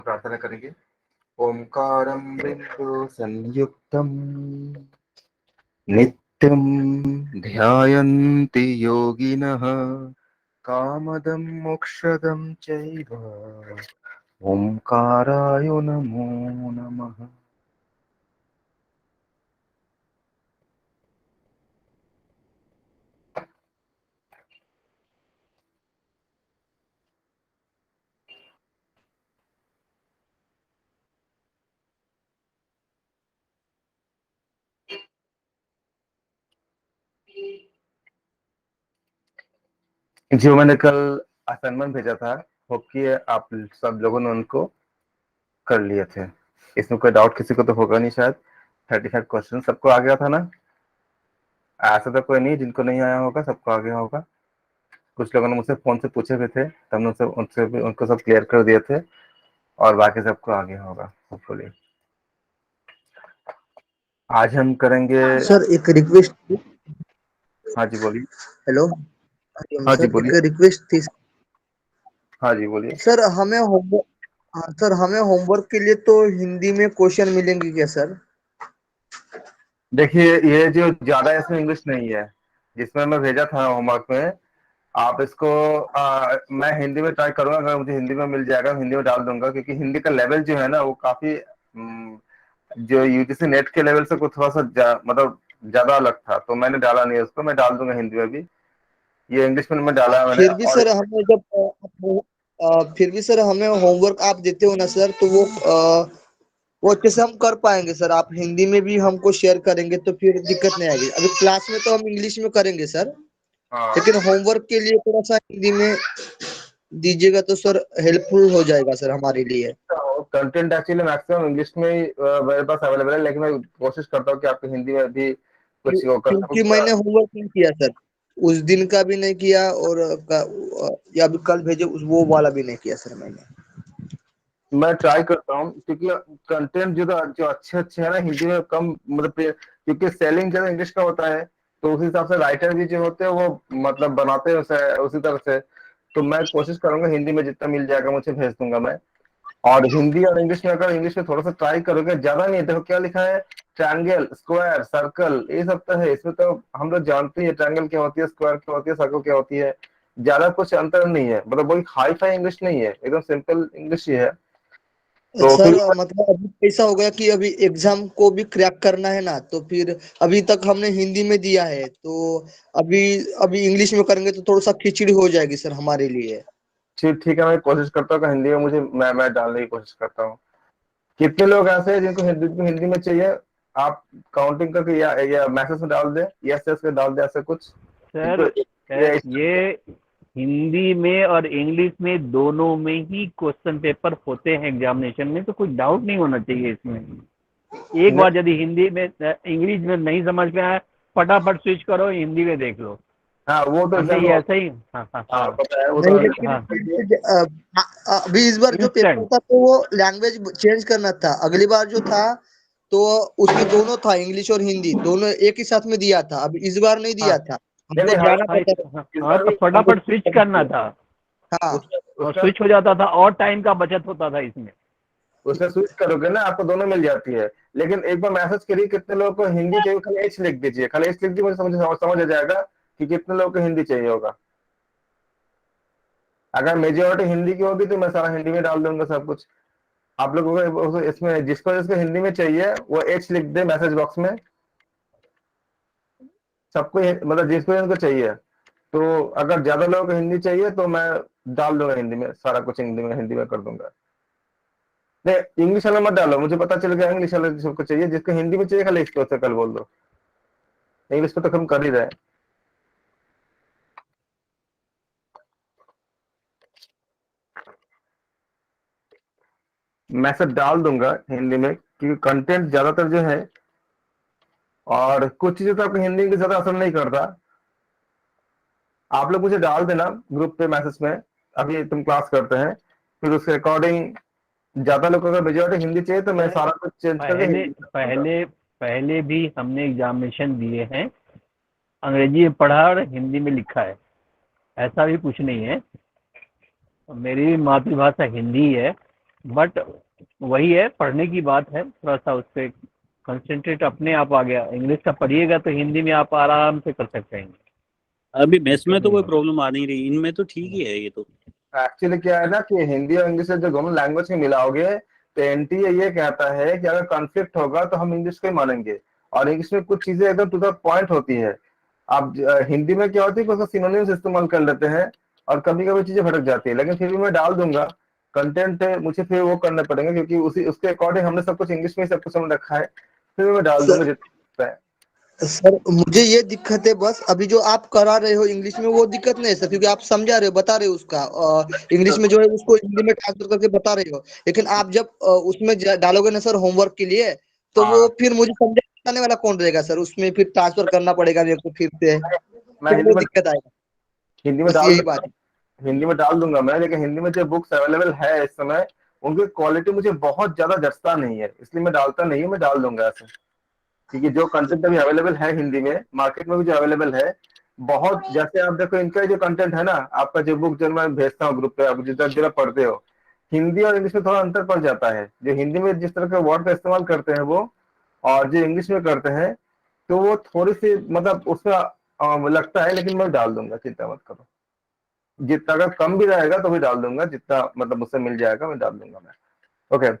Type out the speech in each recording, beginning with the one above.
प्रार्थना करेंगे। ओंकारं बिंदु संयुक्तम नित्यं ध्यायन्ति योगिनः कामदं मोक्षदं चैव ओंकाराय नमो नमः। जो मैंने कल असाइनमेंट भेजा था, होप कि आप सब लोगों ने उनको कर लिए थे। इसमें कोई डाउट किसी को तो होगा नहीं शायद। 35 क्वेश्चन सबको आ गया था ना? ऐसा तो कोई नहीं जिनको नहीं आया होगा, सबको आ गया होगा। कुछ लोगों ने मुझसे फोन से पूछे भी थे, तब मैंने उनसे उनसे भी उनको सब क्लियर कर दिए थे, और बाकी सबको आ गया होगा होपफुली। आज हम करेंगे। सर एक रिक्वेस्ट थी। हाँ जी बोलिए। हेलो। हाँ जी सर एक बोलिए। रिक्वेस्ट थी। हाँ जी बोलिए। सर हमें होमवर्क। हाँ सर, हमें होमवर्क के लिए तो हिंदी में क्वेश्चन मिलेंगे क्या सर? देखिए, ये जो ज्यादा इसमें इंग्लिश नहीं है जिसमें मैं भेजा था होमवर्क में। आप इसको मैं हिंदी में ट्राई करूंगा, अगर मुझे हिंदी में मिल जाएगा हिंदी में डाल दूंगा, क्योंकि हिंदी का लेवल जो है ना वो काफी जो यूजीसी नेट के लेवल से कुछ थोड़ा सा मतलब ज्यादा अलग था, तो मैंने डाला नहीं उसको। मैं डाल दूंगा हिंदी में भी। ये इंग्लिश में डाला है मैंने। फिर भी और सर हमें जब फिर भी सर हमें होमवर्क आप देते हो ना सर, तो वो अच्छे से हम कर पाएंगे सर। आप हिंदी में भी हमको शेयर करेंगे तो फिर दिक्कत नहीं आएगी। अभी क्लास में तो हम इंग्लिश में करेंगे सर, हाँ, लेकिन होमवर्क के लिए थोड़ा सा हिंदी में दीजिएगा तो सर हेल्पफुल हो जाएगा सर हमारे लिए। कंटेंट एक्चुअली मैक्सिमम इंग्लिश में ही मेरे पास अवेलेबल है, लेकिन मैं कोशिश करता हूँ कि आपको हिंदी में भी कुछ वो कर सकूँ क्योंकि मैंने होमवर्क नहीं किया सर, उस दिन का भी नहीं किया, और या अभी कल भेजे वो वाला भी नहीं किया सर मैंने। मैं ट्राई करता हूँ, क्योंकि कंटेंट जो अच्छे अच्छे है ना हिंदी में कम, मतलब क्योंकि सेलिंग ज्यादा इंग्लिश का होता है, तो उस हिसाब से राइटर भी जो होते हैं वो मतलब बनाते हैं उसे उसी तरह से। तो मैं कोशिश करूंगा हिंदी में जितना मिल जाएगा मुझे भेज दूंगा मैं। और हिंदी और इंग्लिश में, अगर इंग्लिश में थोड़ा सा ट्राई करोगे, ज्यादा नहीं है। देखो क्या लिखा है, ट्रायंगल, स्क्वायर, सर्कल, ये सब तो है इसमें। तो हम लोग जानते हैं ट्रायंगल क्या होती है, स्क्वायर क्या होती है, सर्कल क्या होती है। ज्यादा कुछ अंतर नहीं है, मतलब वही हाई फाई इंग्लिश नहीं है, एकदम सिंपल इंग्लिश ही है। तो सर फिर मतलब अभी ऐसा हो गया कि अभी एग्जाम को भी क्रैक करना है ना, तो फिर अभी तक हमने हिंदी में दिया है, तो अभी अभी इंग्लिश में करेंगे तो थोड़ा सा खिचड़ी हो जाएगी सर हमारे लिए। ठीक ठीक है, मैं कोशिश करता हूँ कि हिंदी में मुझे मैं डालने की कोशिश करता हूँ। कितने लोग ऐसे हैं जिनको हिंदी में चाहिए? आप काउंटिंग करके या मैसेज में डाल दे, यस यस के डाल दे, ऐसे कुछ जिनको सर ये हिंदी में और इंग्लिश में दोनों में ही क्वेश्चन पेपर होते हैं एग्जामिनेशन में, तो कोई डाउट नहीं होना चाहिए इसमें। एक नहीं। बार यदि हिंदी में इंग्लिश में नहीं समझ में आया, फटाफट स्विच करो, हिंदी में देख लो। हाँ, वो तो हमने एग्जाम ये में ऐसा ही। हाँ हाँ हाँ हाँ। पता है, वो तो नहीं, हमने लेकिन हाँ, अभी इस बार जो पेपर इंस्टेंट। था तो वो लैंग्वेज चेंज करना था। अगली बार जो था तो उसमें दोनों था, इंग्लिश और हिंदी दोनों एक ही साथ में दिया था। अभी इस बार नहीं हाँ दिया था, नहीं हमको नहीं, जाना हाँ पड़ता हाँ इस हाँ, बार तो भी हमको फटाफट स्विच करना था, था। हाँ। उसका और उसका स्विच हो जाता था और टाइम का बचत होता था इसमें। उसका स्विच करोगे ना, आपको दोनों मिल जाती है। लेकिन एक बार मैसेज करिए कितने लोगों को हिंदी चाहिए, खाली एच लिख दीजिए, खाली एच लिख दीजिए, मुझे समझ आ जाएगा कि कितने लोगों को हिंदी चाहिए होगा। अगर मेजोरिटी हिंदी की होगी तो मैं सारा हिंदी में डाल दूंगा सब कुछ। आप लोगों को इसमें जिसको जिसको हिंदी में चाहिए वो एच लिख दे मैसेज बॉक्स में। सबको मतलब जिसको जिनको चाहिए। तो अगर ज्यादा लोगों को हिंदी चाहिए तो मैं डाल दूंगा हिंदी में, सारा कुछ हिंदी में कर दूंगा। नहीं, इंग्लिश वाला मत डालो, मुझे पता चल गया इंग्लिश वाला सबको चाहिए। जिसको हिंदी में चाहिए खाली इसको कल बोल दो। इंग्लिश पे तो हम कर ही रहे हैं। मैं सब डाल दूंगा हिंदी में, क्योंकि कंटेंट ज्यादातर जो है, और कुछ चीजें तो आपको हिंदी की ज्यादा असर नहीं करता। आप लोग मुझे डाल देना ग्रुप पे मैसेज में, अभी तुम क्लास करते हैं, फिर उसके अकॉर्डिंग ज्यादा लोग को अगर मेजोरिटी हिंदी चाहिए तो मैं सर सारा कुछ चेंज करके पहले हिंदी में कर दूंगा। पहले पहले भी हमने एग्जामिनेशन दिए हैं, अंग्रेजी में पढ़ा और हिंदी में लिखा है, ऐसा भी कुछ नहीं है। मेरी भी मातृभाषा हिंदी है, बट वही है, पढ़ने की बात है, थोड़ा सा उस पर कंसंट्रेट अपने आप आ गया। इंग्लिश का पढ़िएगा तो हिंदी में आप आराम से कर सकते हैं। अभी मैथ्स में दिक्कत तो नहीं कोई है। प्रॉब्लम आ नहीं रही, इनमें तो ठीक ही है ये तो। एक्चुअली क्या है ना कि हिंदी और इंग्लिश जो दोनों लैंग्वेज में मिलाओगे तो एनटीए ये कहता है कि अगर कॉन्फ्लिक्ट होगा तो हम इंग्लिश को ही मानेंगे, और इंग्लिश में कुछ चीजें एकदम टू द पॉइंट होती है। आप हिंदी में क्या होती है कि उसका सिनोनिम्स इस्तेमाल कर लेते हैं और कभी कभी चीजें भटक जाती है, लेकिन फिर भी मैं डाल दूंगा। कंटेंट मुझे फिर वो करना पड़ेगा क्योंकि उसी उसके अकॉर्डिंग हमने सब कुछ इंग्लिश में ही सब कुछ समझ रखा है, फिर भी मैं डाल दूंगा सर जितना है। सर मुझे ये दिक्कत है बस, अभी जो आप करा रहे हो इंग्लिश में वो दिक्कत नहीं है सर, क्योंकि आप समझा रहे हो, बता रहे हो उसका इंग्लिश में जो है उसको हिंदी में ट्रांसफर करके बता रहे हो। लेकिन आप जब उसमें डालोगे ना सर होमवर्क के लिए, तो वो हाँ, फिर मुझे समझाने वाला कौन रहेगा सर, उसमें फिर ट्रांसफर करना पड़ेगा मेरे को फिर से, मैं फिर वो दिक्कत आएगा। हिंदी में बस डाल यही बात दूंगा। है। हिंदी में डाल दूंगा मैं, लेकिन हिंदी में जो बुक्स अवेलेबल है इस समय उनकी क्वालिटी मुझे बहुत ज्यादा जचता नहीं है, इसलिए मैं डालता नहीं हूँ। मैं डाल दूंगा ऐसे, क्योंकि जो कंटेंट अभी अवेलेबल है हिंदी में मार्केट में भी जो अवेलेबल है बहुत, जैसे आप देखो इनका जो कंटेंट है ना, आपका जो बुक जो मैं भेजता हूँ ग्रुप पे, आप जितना जरा पढ़ते हो, हिंदी और इंग्लिश में थोड़ा अंतर पड़ जाता है। जो हिंदी में जिस तरह के वर्ड का इस्तेमाल करते हैं वो, और जो इंग्लिश में करते हैं, तो वो थोड़ी सी मतलब उसमें लगता है, लेकिन मैं डाल दूंगा, चिंता मत करो। जितना अगर कम भी रहेगा तो भी डाल दूंगा, जितना मतलब मुझसे मिल जाएगा मैं डाल दूंगा मैं। ओके,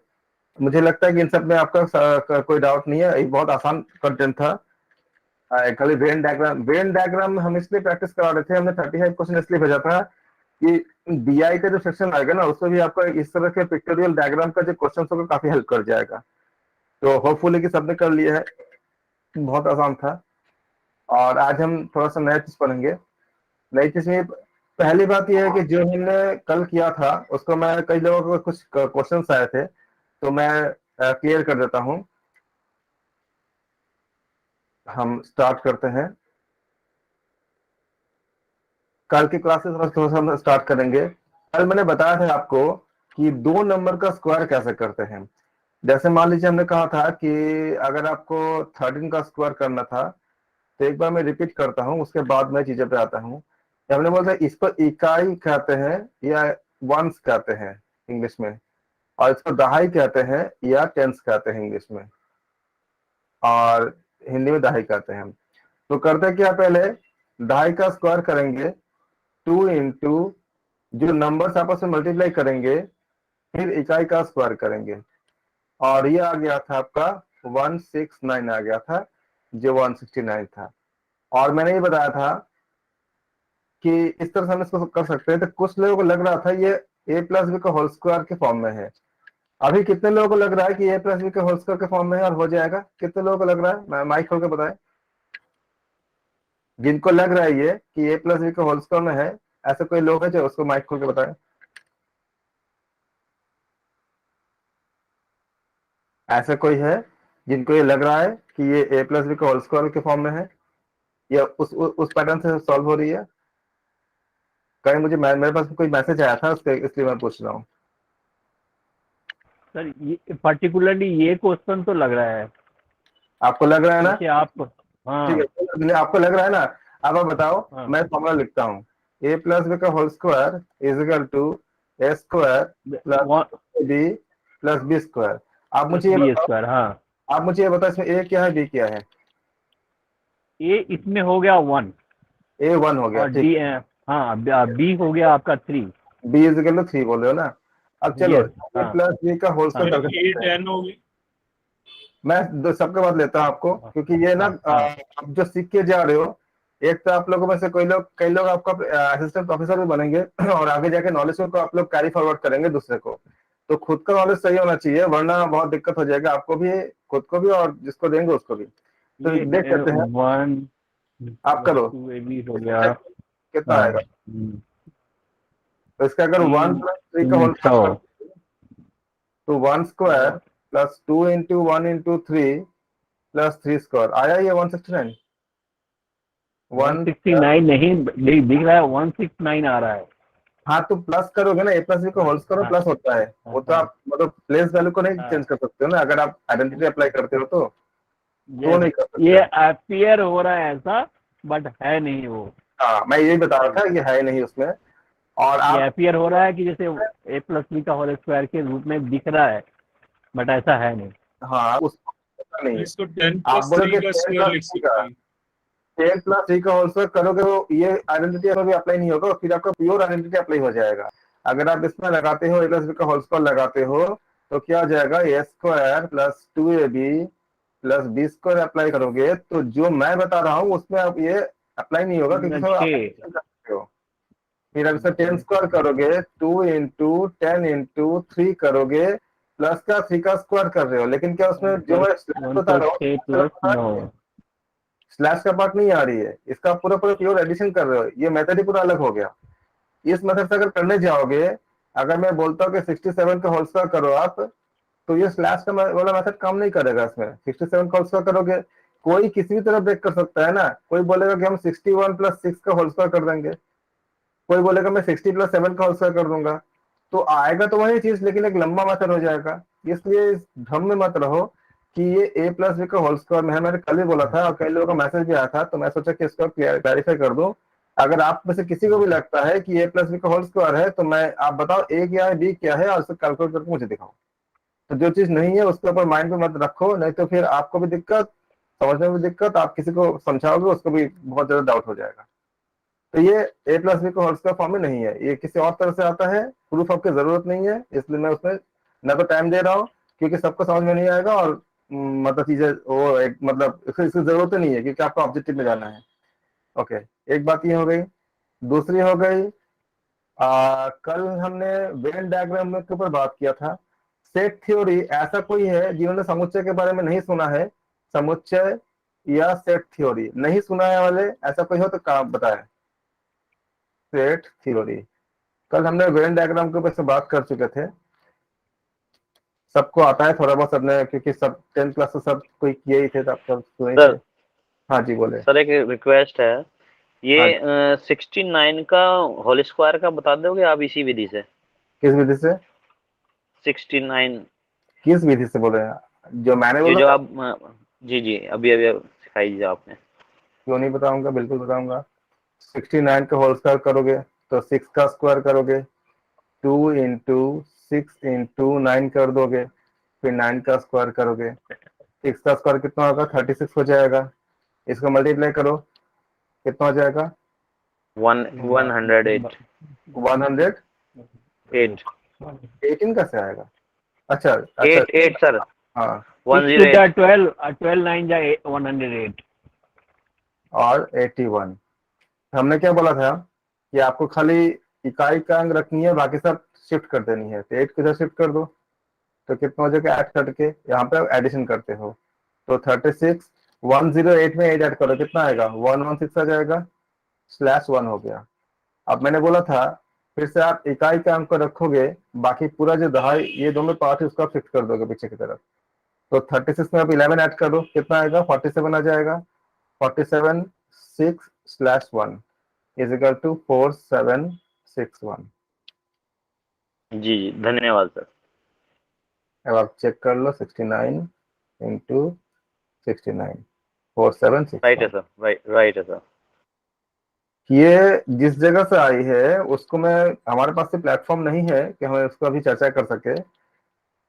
मुझे लगता है कि इन सब में आपका कोई डाउट नहीं है, एक बहुत आसान कंटेंट था। खाली वेन डायग्राम हम इसलिए प्रैक्टिस करा रहे थे, हमने 35 क्वेश्चन इसलिए भेजा था कि बीआई का जो सेक्शन आएगा ना उसमें भी आपका इस तरह के पिक्टोरियल डायग्राम का जो क्वेश्चन होगा काफी हेल्प कर जाएगा। तो होपफुली कि सबने कर लिया है, बहुत आसान था। और आज हम थोड़ा सा नया चीज पढ़ेंगे। नई चीज में पहली बात यह है कि जो हमने कल किया था उसको मैं, कई लोगों को कुछ क्वेश्चंस आए थे तो मैं क्लियर कर देता हूं। हम स्टार्ट करते हैं, कल की क्लासेस थोड़ा सा हम स्टार्ट करेंगे। कल मैंने बताया था आपको कि 2 नंबर का स्क्वायर कैसे करते हैं। जैसे मान लीजिए हमने कहा था कि अगर आपको 13 का स्क्वायर करना था, तो एक बार मैं रिपीट करता हूँ उसके बाद मैं चीजों पे आता हूँ। हमने बोला इसको इकाई कहते हैं या वंस कहते हैं इंग्लिश में, और इसको दहाई कहते हैं या टेंस कहते हैं इंग्लिश में, और हिंदी में दहाई कहते हैं। तो करते क्या, पहले दहाई का स्क्वायर करेंगे 2 इंटू जो नंबर्स आपस में मल्टीप्लाई करेंगे, फिर इकाई का स्क्वायर करेंगे, और ये आ गया था आपका 169 आ गया था, जो 169 था। और मैंने ये बताया था कि इस तरह से हम इसको कर सकते हैं। तो कुछ लोगों को लग रहा था ये a प्लस बी का होल स्क्वायर के फॉर्म में है। अभी कितने लोगों को लग रहा है कि a प्लस बी के होल स्क्वायर के फॉर्म में है और हो जाएगा? कितने लोगों को लग रहा है? माइक खोल के बताएं, जिनको लग रहा है ये कि a प्लस बी के होल स्क्वायर में है, ऐसे कोई लोग है जो उसको माइक खोल के बताएं। ऐसा कोई है जिनको ये लग रहा है कि ये a प्लस बी के होल स्क्वायर के फॉर्म में है, या उस पैटर्न से सॉल्व हो रही है? कहीं मुझे मेरे पास कोई मैसेज आया था उसके, इसलिए मैं पूछ रहा हूँ। सर ये पर्टिकुलरली ये क्वेश्चन तो लग रहा है, आपको लग रहा है ना? जैसे आप, ठीक है, हाँ आपको लग रहा है ना? अब आप बताओ, हाँ, मैं फॉर्मूला लिखता हूँ। a प्लस बी का whole square is equal to A square plus B plus B square. आप प्लस मुझे ये बी बताओ, स्क्वायर, हाँ। आप मुझे ये बताओ इसमें a क्या है, b क्या है? ए इसमें हो गया 1, a 1 हो गया, और ठीक। डी, हाँ, बी हो गया आपका 3। b इज इक्वल टू 3 बोल रहे हो ना? अब चलो यस, a हाँ प्लस बी का होल हाँ स्क्वायर करके देखते हैं। 10 होगी। मैं सबके बाद लेता हूँ आपको, हाँ क्योंकि ये ना हाँ हाँ, आप जो सीख के जा रहे हो, एक तो आप लोगों में से कई लोग आपका असिस्टेंट प्रोफेसर भी बनेंगे और आगे जाके नॉलेज को आप लोग कैरी फॉरवर्ड करेंगे दूसरे को। तो खुद का नॉलेज सही होना चाहिए, वरना बहुत दिक्कत हो जाएगा आपको भी, खुद को भी, और जिसको देंगे उसको भी। तो ये देख लेते हैं, 1 आप प्लस करो 2 ए बी हो गया। कितना हाँ, आएगा। तो इसका अगर 1 प्लस 3 का होल 300, स्क्वायर, तो 1 square plus 2 into 1 into 3 plus 3 square आया, ये 169। 1, 169 नहीं दिख रहा है, 169 आ रहा है। हाँ तो प्लस करोगे ना, a प्लस बी को होल करो, हाँ प्लस होता है हाँ वो। तो हाँ आप मतलब प्लेस वैल्यू को नहीं हाँ, चेंज कर सकते हो ना, अगर आप आइडेंटिटी अप्लाई करते हो तो यस, नहीं कर सकते ये हो। अपीयर हो रहा है ऐसा, बट है नहीं वो। हाँ, मैं यही बता रहा था कि है नहीं उसमें। और ये आप अपियर हो रहा है कि जैसे ए प्लस बी का होल स्क्वायर के रूप में दिख रहा है, बट ऐसा है नहीं। हाँ उसको पता नहीं है। इसको 10 आप प्लस बोलोगे 3 का 10 स्क्वायर प्लस लिख 3 का सकते हैं। 10 प्लस 3 का होल स्क्वायर करोगे तो ये आइडेंटिटी भी अप्लाई नहीं होगा, फिर आपका प्योर आइडेंटिटी अप्लाई हो जाएगा। अगर आप इसमें लगाते हो ए प्लस बी का होल स्क्वायर लगाते हो तो क्या हो जाएगा, A square plus 2ab plus B square apply करोगे तो जो मैं बता रहा हूँ उसमें आप ये अप्लाई नहीं होगा, क्योंकि सब आप छः addition कर सकते हो। फिर अब इसे 10 स्क्वायर करोगे 2 इंटू 10 इंटू 3 करोगे, प्लस का 3 का स्क्वायर कर रहे हो, लेकिन क्या उसमें जो मैं स्लैश बता रहा 1 प्लस 9। हूँ स्लैश का पार्ट नहीं आ रही है, इसका पूरा पूरा प्योर एडिशन कर रहे हो, ये मेथड ही पूरा अलग हो गया। इस मेथड से अगर करने जाओगे, अगर मैं बोलता हूँ कि 67 का होल स्क्वायर करो आप, तो ये स्लैश का वाला मेथड काम नहीं करेगा। इसमें 67 का होल स्क्वायर करोगे, कोई किसी भी तरह ब्रेक कर सकता है ना। कोई बोलेगा कि हम 61 प्लस 6 का होल स्क्वायर कर देंगे, कोई बोलेगा मैं 60 प्लस 7 का होल स्क्वायर कर दूंगा, तो आएगा तो वही चीज, लेकिन एक लंबा मेथड हो जाएगा। इसलिए इस भ्रम में मत रहो कि ये ए प्लस बी का होल स्क्वायर में है। मैंने कल ही बोला था और कई लोगों का मैसेज भी आया था, तो मैं सोचा कि इसको क्लैरिफाई कर दूं। अगर आप में से किसी को भी लगता है कि ए प्लस बी का होल स्क्वायर है, तो मैं आप बताओ ए क्या है बी क्या है और उसको कैलकुलेट करके मुझे दिखाओ। तो जो चीज नहीं है उसके ऊपर माइंड में मत रखो, नहीं तो फिर आपको भी दिक्कत, समझने में भी दिक्कत, आप किसी को समझाओगे उसको भी बहुत ज्यादा डाउट हो जाएगा। तो ये ए प्लस बी का होल स्क्वायर फॉर्म में नहीं है, ये किसी और तरह से आता है, प्रूफ आपकी जरूरत नहीं है, इसलिए मैं उसमें न तो टाइम दे रहा हूँ क्योंकि सबको समझ में नहीं आएगा, और मतलब चीजें वो एक मतलब इसकी जरूरत नहीं है क्योंकि आपको ऑब्जेक्टिव में जाना है। ओके, एक बात ये हो गई। दूसरी हो गई, कल हमने वेन डायग्राम के ऊपर बात किया था। सेट थ्योरी, ऐसा कोई है जिन्होंने समुच्चय के बारे में नहीं सुना है? समुच्चय या सेट थ्योरी नहीं सुना है वाले, ऐसा कोई हो तो काम बताए। सेट थ्योरी, कल हमने वेन डायग्राम के ऊपर से बात कर चुके थे। सबको आता है थोड़ा बहुत, सबने, क्योंकि सब 10th क्लास से सब कोई किए ही थे, तो आप सब सुने थे। हाँ जी बोले। सर एक रिक्वेस्ट है, ये हाँ, 69 का होल स्क्वायर का बता दोगे आप इसी विधि से? किस विधि से? 69 किस विधि से बोल रहे हैं? जो मैंने ये बोला जो था? आप जी जी अभी अभी सिखाई दिया आपने। क्यों नहीं बताऊंगा, बिल्कुल बताऊंगा। 69 का होल स्क्वायर करोगे तो 6 का स्क्वायर करोगे, 2 इंटू 6 इंटू 9 कर दोगे, फिर 9 का स्क्वायर करोगे, 6 का स्क्वायर कितना होगा, 36 हो जाएगा। इसको मल्टीप्लाई करो, कितना हो जाएगा? 108 100। 8 18 कैसे आएगा? अच्छा अच्छा 8 सर, हाँ, 108 12 9 जा 108। और 81। हमने क्या बोला था कि आपको खाली इकाई का अंक रखनी है, बाकी सब शिफ्ट कर देनी है। तो 8 किधर शिफ्ट कर दो तो कितना हो जाएगा, 8 करके यहाँ पे एडिशन करते हो तो 36। 108 में 8 ऐड करो, कितना आएगा, 116 आ जाएगा, स्लैश 1 हो गया। अब मैंने बोला था फिर से आप इकाई का अंक को रखोगे, बाकी पूरा जो दहाई ये दोनों पार्ट है उसको आप शिफ्ट कर दोगे पीछे की तरफ। तो 36 में आप 11 ऐड कर दो, कितना आएगा, 47 आ जाएगा। 47 6 स्लैश 1 इज इक्वल टू 4761। जी जी धन्यवाद सर। अब आप चेक कर लो, 69 इंटू 69 4761। राइट है सर, राइट है सर। ये जिस जगह से आई है उसको मैं, हमारे पास से प्लेटफॉर्म नहीं है कि हम उसको अभी चर्चा कर सके।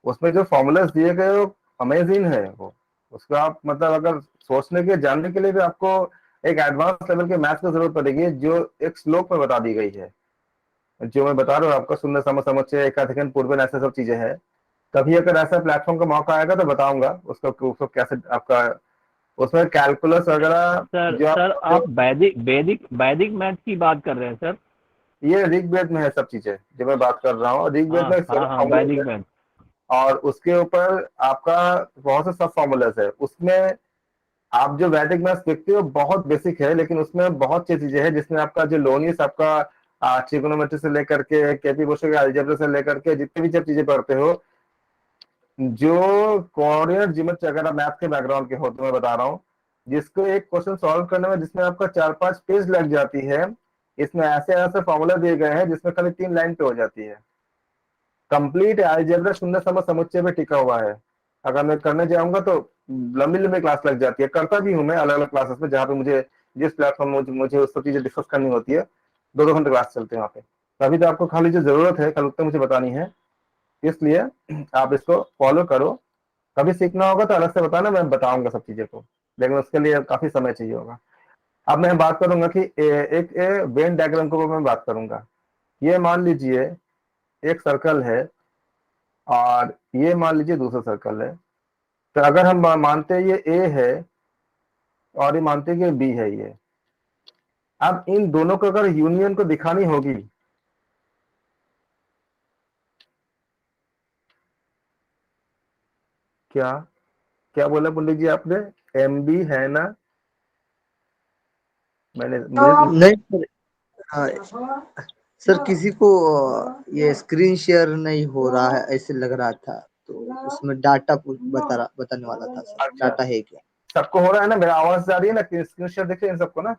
उसमें जो फॉर्मूलाज दिए गए वो अमेजिंग है। वो उसको आप मतलब अगर सोचने के जानने के लिए भी आपको एक एडवांस लेवल के मैथ्स की जरूरत पड़ेगी, जो एक श्लोक में बता दी गई है। जो मैं बता रहा हूँ आपको, शून्य समुच्चय, एकाधिकन, पूर्वन, ऐसे सब चीजें हैं। कभी अगर ऐसा प्लेटफॉर्म का मौका आएगा तो बताऊंगा उसको कैसे आपका उसमें कैलकुलस वगैरह सर जो सर आप आप वैदिक मैथ की बात कर रहे हैं सर? ये ऋग्वेद में है सब चीजें जो मैं बात कर रहा हूँ। ऋग्वेद में हाँ वैदिक मैथ। और उसके ऊपर आपका बहुत से सब फॉर्मूलाज है। उसमें आप जो वैदिक मैथ्स देखते हो बहुत बेसिक है, लेकिन उसमें बहुत सी चीजें हैं जिसमें आपका जो लोनियस, आपका ट्रिगोनोमेट्री से लेकर के केपी बोशो के अलजेब्रा से लेकर के जितनी भी जब चीजें पढ़ते हो, जो कोऑर्डिनेट ज्योमेट्री अगर आप मैथ के बैकग्राउंड के हो तो मैं बता रहा हूँ, जिसको एक क्वेश्चन सॉल्व करने में जिसमें आपका 4-5 पेज लग जाती है, इसमें ऐसे ऐसे फॉर्मूला दिए गए हैं जिसमें खाली 3 लाइन पे हो जाती है। कंप्लीट अलजेब्रा शून्य समुच्चय पे टिका हुआ है। अगर मैं करने जाऊंगा तो लंबी लंबी क्लास लग जाती है। करता भी हूँ मैं अलग अलग क्लासेस में, जहाँ पे मुझे जिस प्लेटफॉर्म में मुझे उस सब चीजें डिस्कस करनी होती है, 2-2 घंटे क्लास चलते हैं वहाँ पे। तभी तो आपको खाली जो जरूरत है कल तक मुझे बतानी है, इसलिए आप इसको फॉलो करो। कभी सीखना होगा तो अलग से बताना, मैं बताऊंगा सब चीजें को, लेकिन उसके लिए काफी समय चाहिए होगा। अब मैं बात करूंगा कि एक वेन डायग्राम को मैं बात करूंगा। ये मान लीजिए एक सर्कल है और ये मान लीजिए दूसरा सर्कल है। तो अगर हम मानते हैं ये ए है और ये मानते हैं कि बी है ये, अब इन दोनों को अगर यूनियन को दिखानी होगी, क्या क्या बोला पंडित जी आपने? एम बी है ना? मैंने मुझे नहीं सर, हाँ, सर किसी को ये स्क्रीन शेयर नहीं हो रहा है ऐसे लग रहा था, तो उसमें डाटा बताने वाला था सर, अच्छा, डाटा है क्या? सबको हो रहा है ना? मेरा आवाज आ रही है ना? स्क्रीन शेयर दिख रही है इन सबको ना?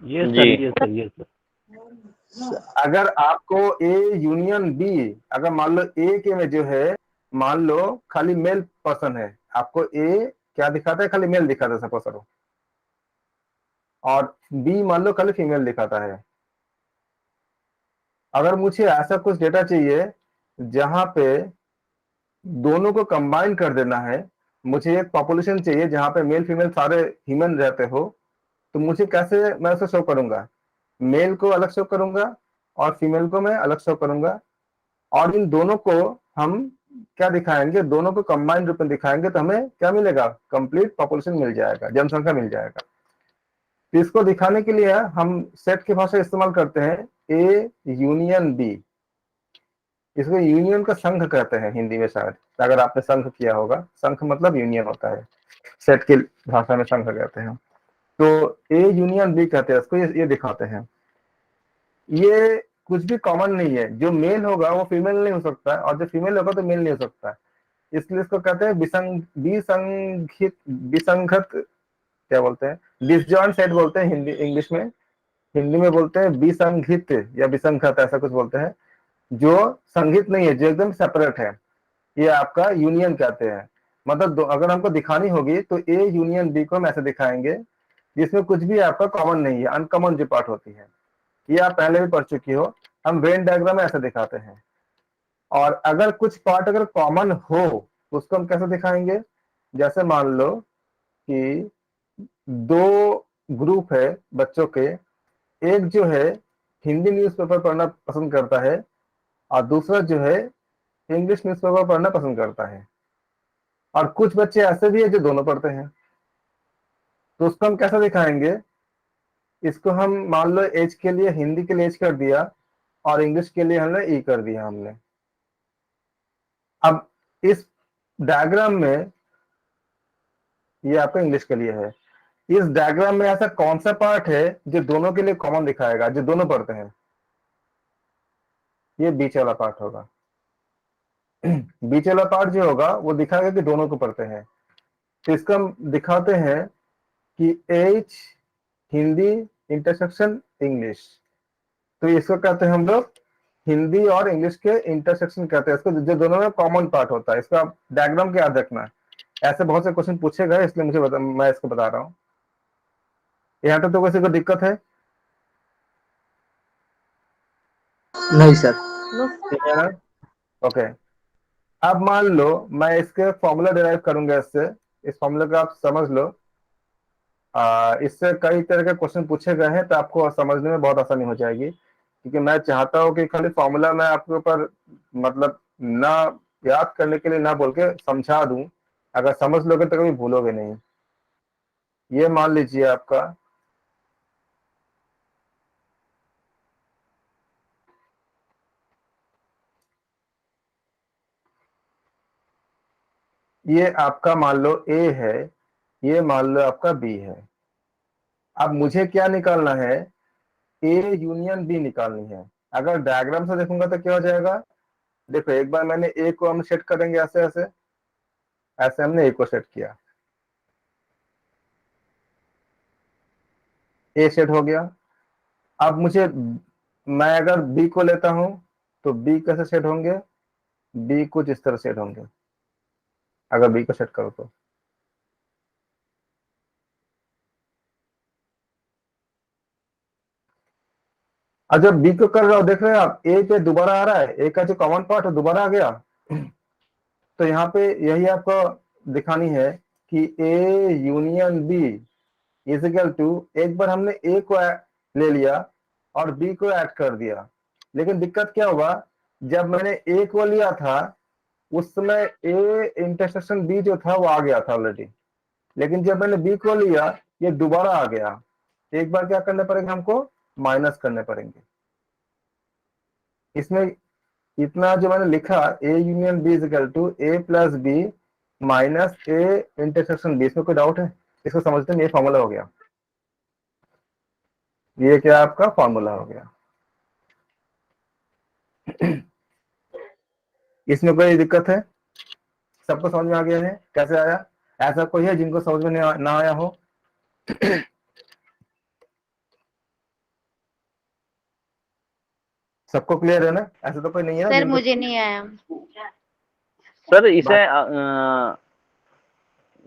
ये जी। सर, ये सर, ये सर। अगर आपको ए यूनियन बी, अगर मान लो ए के में जो है, मान लो खाली मेल पर्सन है, आपको ए क्या दिखाता है? खाली मेल दिखाता है सपोज करो, और बी मान लो खाली फीमेल दिखाता है। अगर मुझे ऐसा कुछ डेटा चाहिए जहां पे दोनों को कंबाइन कर देना है, मुझे एक पॉपुलेशन चाहिए जहां पे मेल फीमेल सारे ह्यूमन रहते हो, तो मुझे कैसे मैं उसे शो करूंगा? मेल को अलग शो करूंगा और फीमेल को मैं अलग शो करूंगा, और इन दोनों को हम क्या दिखाएंगे? दोनों को कंबाइंड रूप में दिखाएंगे, तो हमें क्या मिलेगा? कंप्लीट पॉपुलेशन मिल जाएगा, जनसंख्या मिल जाएगा। तो इसको दिखाने के लिए हम सेट की भाषा इस्तेमाल करते हैं, ए यूनियन बी। इसको यूनियन का संघ कहते हैं हिंदी में, शायद अगर आपने संघ किया होगा। संघ मतलब यूनियन होता है, सेट की भाषा में संघ कहते हैं। तो ए यूनियन बी कहते हैं इसको, ये दिखाते हैं। ये कुछ भी कॉमन नहीं है, जो मेल होगा वो फीमेल नहीं हो सकता है, और जो फीमेल होगा तो मेल नहीं हो सकता है। इसलिए इसको कहते हैं विसंघित, विसंगत, क्या बोलते हैं, डिसजॉइंट सेट बोलते हैं हिंदी, इंग्लिश में। हिंदी में बोलते हैं विसंघित या विसंगत, ऐसा कुछ बोलते हैं। जो संगीत नहीं है, जो एकदम सेपरेट है, ये आपका यूनियन कहते हैं। मतलब अगर हमको दिखानी होगी तो ए यूनियन बी को हम ऐसे दिखाएंगे, जिसमें कुछ भी आपका कॉमन नहीं है, अनकॉमन जो पार्ट होती है। ये आप पहले भी पढ़ चुकी हो, हम वेन डायग्राम में ऐसे दिखाते हैं। और अगर कुछ पार्ट अगर कॉमन हो तो उसको हम कैसे दिखाएंगे? जैसे मान लो कि दो ग्रुप है बच्चों के, एक जो है हिंदी न्यूज़पेपर पढ़ना पसंद करता है और दूसरा जो है इंग्लिश न्यूज़पेपर पढ़ना पसंद करता है, और कुछ बच्चे ऐसे भी है जो दोनों पढ़ते हैं। तो उसको हम कैसे दिखाएंगे? इसको हम मान लो एज के लिए, हिंदी के लिए एज कर दिया और इंग्लिश के लिए हमने ई कर दिया हमने। अब इस डायग्राम में, ये आपका इंग्लिश के लिए है, इस डायग्राम में ऐसा कौन सा पार्ट है जो दोनों के लिए कॉमन दिखाएगा, जो दोनों पढ़ते हैं? ये बीच वाला पार्ट होगा। बीच वाला पार्ट जो होगा वो दिखाएगा कि दोनों को पढ़ते हैं। तो इसका हम दिखाते हैं कि एच हिंदी इंटरसेक्शन इंग्लिश। तो इसको कहते हैं हम लोग हिंदी और इंग्लिश के इंटरसेक्शन कहते हैं इसको, जो दोनों में कॉमन पार्ट होता है। इसका आप डायग्राम के याद रखना, ऐसे बहुत से क्वेश्चन पूछे गए, इसलिए मैं इसको बता रहा हूँ। यहाँ तक तो किसी को दिक्कत है? नहीं सर। ठीक है ना? ओके। अब मान लो मैं इसके फॉर्मूला डिराइव करूंगा इससे, इस फॉर्मूला को आप समझ लो। इससे कई तरह के क्वेश्चन पूछे गए हैं, तो आपको समझने में बहुत आसानी हो जाएगी, क्योंकि मैं चाहता हूँ कि खाली फॉर्मूला मैं आपके ऊपर मतलब ना याद करने के लिए ना बोल के समझा दूं। अगर समझ लोगे तो कभी भूलोगे नहीं। ये मान लीजिए आपका, ये आपका मान लो ए है, ये मान लो आपका बी है। अब मुझे क्या निकालना है? ए यूनियन बी निकालनी है। अगर डायग्राम से देखूंगा तो क्या हो जाएगा? देखो, एक बार मैंने ए को हम सेट करेंगे, ऐसे ऐसे ऐसे हमने ए को सेट किया, ए सेट हो गया। अब मुझे, मैं अगर बी को लेता हूं तो बी कैसे सेट होंगे? बी कुछ इस तरह सेट होंगे, अगर बी को सेट करो तो। और जब बी को कर रहे हो देख रहे हैं आप, ए पे दोबारा आ रहा है, ए का जो कॉमन पार्ट है दोबारा आ गया। तो यहाँ पे यही आपको दिखानी है कि A union B is equal to, एक बार हमने ए को ले लिया और बी को ऐड कर दिया, लेकिन दिक्कत क्या हुआ, जब मैंने ए को लिया था उस समय ए इंटरसेक्शन बी जो था वो आ गया था ऑलरेडी, लेकिन जब मैंने बी को लिया ये दोबारा आ गया। एक बार क्या करने पड़ेंगे हमको, माइनस करने पड़ेंगे। इसमें इतना जो मैंने लिखा A union B is equal to A plus B minus A intersection B, इसमें कोई डाउट है? इसको समझते हैं, ये फॉर्मूला हो गया, ये क्या आपका फॉर्मूला हो गया। इसमें कोई दिक्कत है? सबको समझ में आ गया है कैसे आया? ऐसा कोई है जिनको समझ में ना आया हो? सबको क्लियर है ना? ऐसा तो कोई नहीं है ना सर जिनको मुझे नहीं आया। सर इसे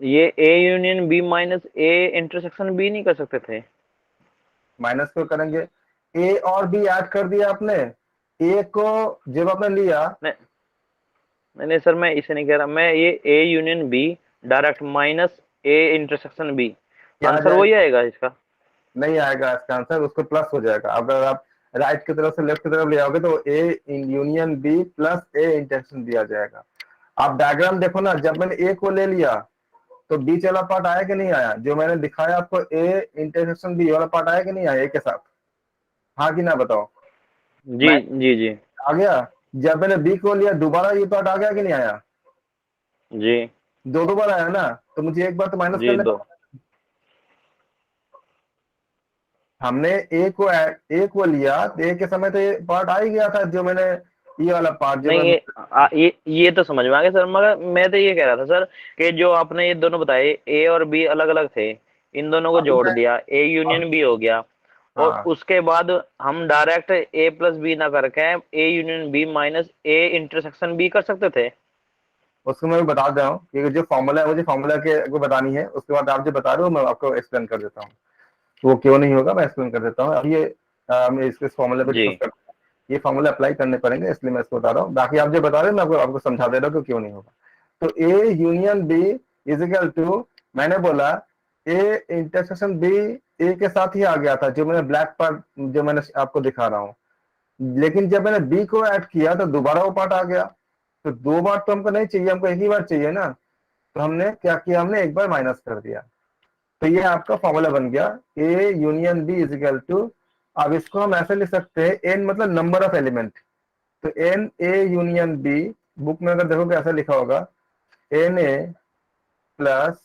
ये A union B minus A intersection B नहीं कर सकते थे? माइनस क्यों करेंगे? ए और बी ऐड कर दिया आपने, ए को जब आपने लिया, नहीं नहीं सर, मैं इसे नहीं कह रहा, मैं ये A union B direct minus A intersection B, क्या आंसर वही आएगा इसका? नहीं आएगा इसका आंसर, उसको प्लस हो जाएगा। अगर आप राइट की तरफ से लेफ्ट की तरफ ले आओगे तो A union B plus A intersection दिया जाएगा। आप डायग्राम देखो ना, जब मैंने ए को ले लिया तो बीच वाला पार्ट आया कि नहीं आया? जो मैंने दिखाया आपको ए इंटरसेक्शन बी वाला पार्ट आया कि नहीं आया ए के साथ? हाँ कि ना बताओ? जी जी जी आ गया। जब मैंने बी को लिया दोबारा ये पार्ट आ गया कि नहीं आया? जी दो बार आया ना, तो मुझे एक बार तो माइनस जी करने दो। हमने ए को लिया तो ए के समय तो ये पार्ट आ ही गया था, जो मैंने ये वाला पार्ट जो नहीं मैंने ये तो समझ में आ गया सर, मगर मैं तो ये कह रहा था सर कि जो आपने ये दोनों बताए ए और बी अलग अलग थे, इन दोनों को जोड़ दिया, ए यूनियन बी हो गया, और हाँ उसके बाद हम डायरेक्ट ए प्लस बी ना करके A union B minus A intersection B कर सकते थे। उसको मैं बता दे रहा हूँ कि जो फॉर्मूला है मुझे फॉर्मूला के को बतानी है, उसके बाद आप जो बता रहे हो मैं आपको एक्सप्लेन कर देता हूँ। वो क्यों नहीं होगा मैं एक्सप्लेन कर देता हूँ। अब ये हम इसके फॉर्मूले पे जी डिस्कस करते हैं, ये फॉर्मूला अप्लाई करने पड़ेंगे, इसलिए मैं इसको बता रहा हूँ। बाकी आप जो बता रहे हो मैं आपको समझा दे रहा हूँ कि क्यों नहीं होगा। तो A union B is equal to, मैंने बोला ए इंटरसेक्शन बी ए के साथ ही आ गया था, जो मैंने ब्लैक पार्ट जो मैंने आपको दिखा रहा हूँ, लेकिन जब मैंने बी को ऐड किया तो दोबारा वो पार्ट आ गया। तो दो बार तो हमको नहीं चाहिए, हमको एक ही बार चाहिए ना, तो हमने क्या किया, हमने एक बार माइनस कर दिया। तो ये आपका फॉर्मूला बन गया A union B is equal to, अब इसको हम ऐसे लिख सकते हैं एन मतलब नंबर ऑफ एलिमेंट, तो N A union B, book में अगर देखोगे ऐसा लिखा होगा N A plus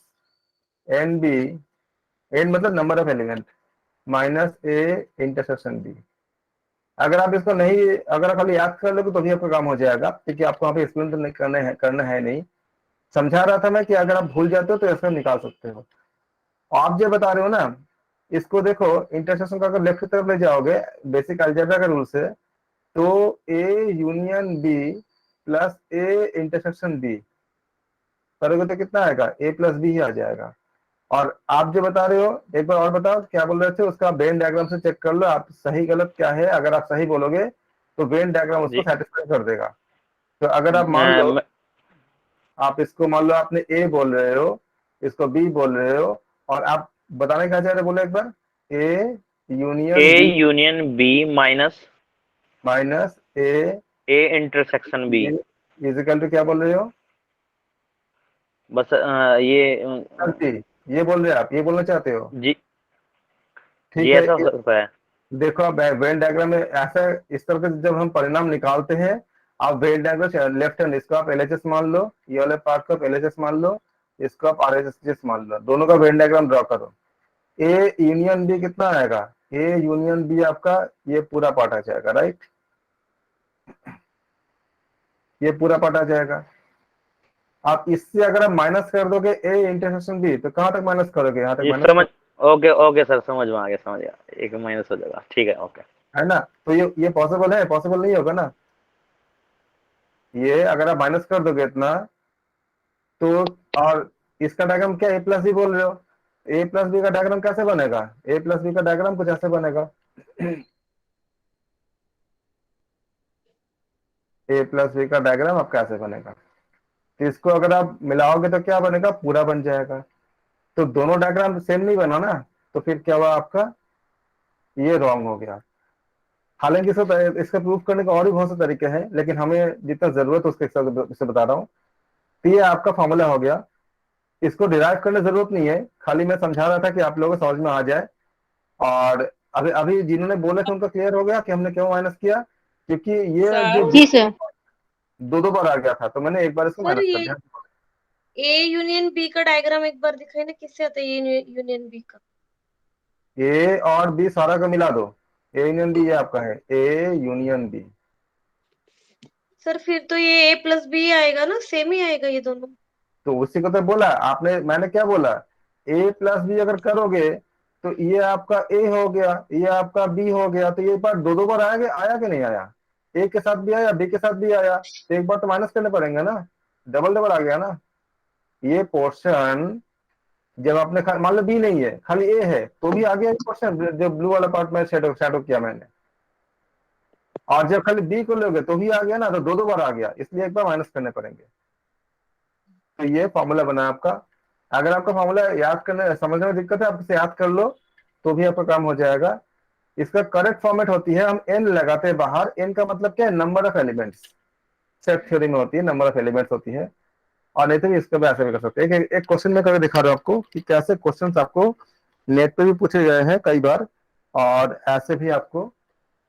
N B, N मतलब number of element minus A intersection B. अगर आप इसको नहीं, अगर आप खाली याद कर लोगे तो भी आपका काम हो जाएगा, क्योंकि आपको वहां पे एक्सप्लेन तो नहीं करना है नहीं। समझा रहा था मैं कि अगर आप भूल जाते हो तो इसमें निकाल सकते हो। आप जो बता रहे हो ना, इसको देखो इंटरसेक्शन का अगर लेफ्ट की तरफ ले जाओगे बेसिक अलजेब्रा के रूल से, तो A union B plus A intersection B करोगे तो कितना आएगा, ए प्लस बी ही आ जाएगा। और आप जो बता रहे हो एक बार और बताओ क्या बोल रहे थे, उसका वेन डायग्राम से चेक कर लो आप सही गलत क्या है। अगर आप सही बोलोगे तो वेन डायग्राम उसको जी सेटिस्फाई कर देगा। तो अगर आप मान लो, आप इसको मान लो आपने ए बोल रहे हो, इसको बी बोल रहे हो, और आप बताने क्या चाह रहे बोलो एक बार, A union B minus minus A intersection B, is equal to क्या बोल रहे हो, बस ये बोल रहे हो आप, ये बोलना चाहते हो? जी ठीक जी है। ऐसा हो सकता है। देखो अब वेन डायग्राम में ऐसा इस तरह से जब हम परिणाम निकालते हैं, आप वेन डायग्राम लेफ्ट हैंड इसको आप एलएचएस मान लो, ये वाले पार्ट को आप एलएचएस मान लो, इसको आप आरएचएस मान लो, दोनों का वेन डायग्राम ड्रॉ करो। ए यूनियन बी कितना आएगा, ए यूनियन बी आपका ये पूरा पार्ट आ जाएगा, राइट, ये पूरा पार्ट आ जाएगा। आप इससे अगर आप माइनस कर दोगे ए इंटरसेक्शन बी तो कहां तक माइनस करोगे, यहाँ तक जी माइनस समझ, ओके ओके सर, समझ में आ गया, समझ गया, एक माइनस हो जाएगा, ठीक है ओके। है ना? तो ये पॉसिबल है, पॉसिबल नहीं होगा ना ये, अगर आप माइनस कर दोगे इतना तो। और इसका डायग्राम क्या ए प्लस बी बोल रहे हो, ए प्लस बी का डायग्राम कैसे बनेगा, ए प्लस बी का डायग्राम कुछ ऐसे बनेगा। ए प्लस बी का डायग्राम आपका ऐसे बनेगा। तो इसको अगर आप मिलाओगे तो क्या बनेगा, पूरा बन जाएगा। तो दोनों डायग्राम सेम नहीं बना ना, तो फिर क्या हुआ आपका, ये रॉन्ग हो गया। हालांकि इसका प्रूफ करने का और भी बहुत से तरीके हैं, लेकिन हमें जितना जरूरत है उसके हिसाब से बता रहा हूँ। तो ये आपका फॉर्मूला हो गया, इसको डिराइव करने की जरूरत नहीं है, खाली मैं समझा रहा था कि आप लोगों को समझ में आ जाए। और अभी अभी जिन्होंने बोले थे उनका क्लियर हो गया कि हमने क्यों माइनस किया, क्योंकि ये जो जी सर। दो दो बार आ गया था, तो मैंने एक बार इसको सर माइनस कर ये दिया। ए यूनियन बी का डायग्राम एक बार दिखाई ना, किससे आता है ये यूनियन बी का? ए और बी सारा का मिला दो, ए यूनियन बी, ये आपका है ए यूनियन बी। सर फिर तो ये ए प्लस बी आएगा ना, सेम ही आएगा ये दोनों। तो उसी को तो बोला आपने, मैंने क्या बोला, ए प्लस बी अगर करोगे तो ये आपका ए हो गया, ये आपका बी हो गया, तो ये बार दो दो बार आया, आया कि नहीं आया, ए के साथ भी आया, बी के साथ भी आया, तो एक बार तो माइनस करने पड़ेंगे ना, डबल डबल आ गया ना। ये पोर्शन जब आपने मान लो बी नहीं है, खाली ए है, तो भी आ गया पोर्शन जो ब्लू वाला पार्ट में शेडो शेडो किया मैंने। और जब खाली बी को लोगे तो भी आ गया ना, तो दो दो बार आ गया, इसलिए एक बार माइनस करने पड़ेंगे। तो ये फॉर्मूला बना आपका। अगर आपका फॉर्मूला याद करने समझने में दिक्कत है, आप इसे याद कर लो तो भी आपका काम हो जाएगा। इसका करेक्ट फॉर्मेट होती है, हम एन लगाते हैं बाहर, एन का मतलब क्या है, number of elements. Set theory में होती है, नंबर ऑफ एलिमेंट्स होती है। और नहीं तो भी इसका भी ऐसे भी कर सकते हैं। एक क्वेश्चन में करके दिखा रहा हूं आपको कि कैसे क्वेश्चंस आपको नेट पे भी पूछे गए हैं कई बार, और ऐसे भी आपको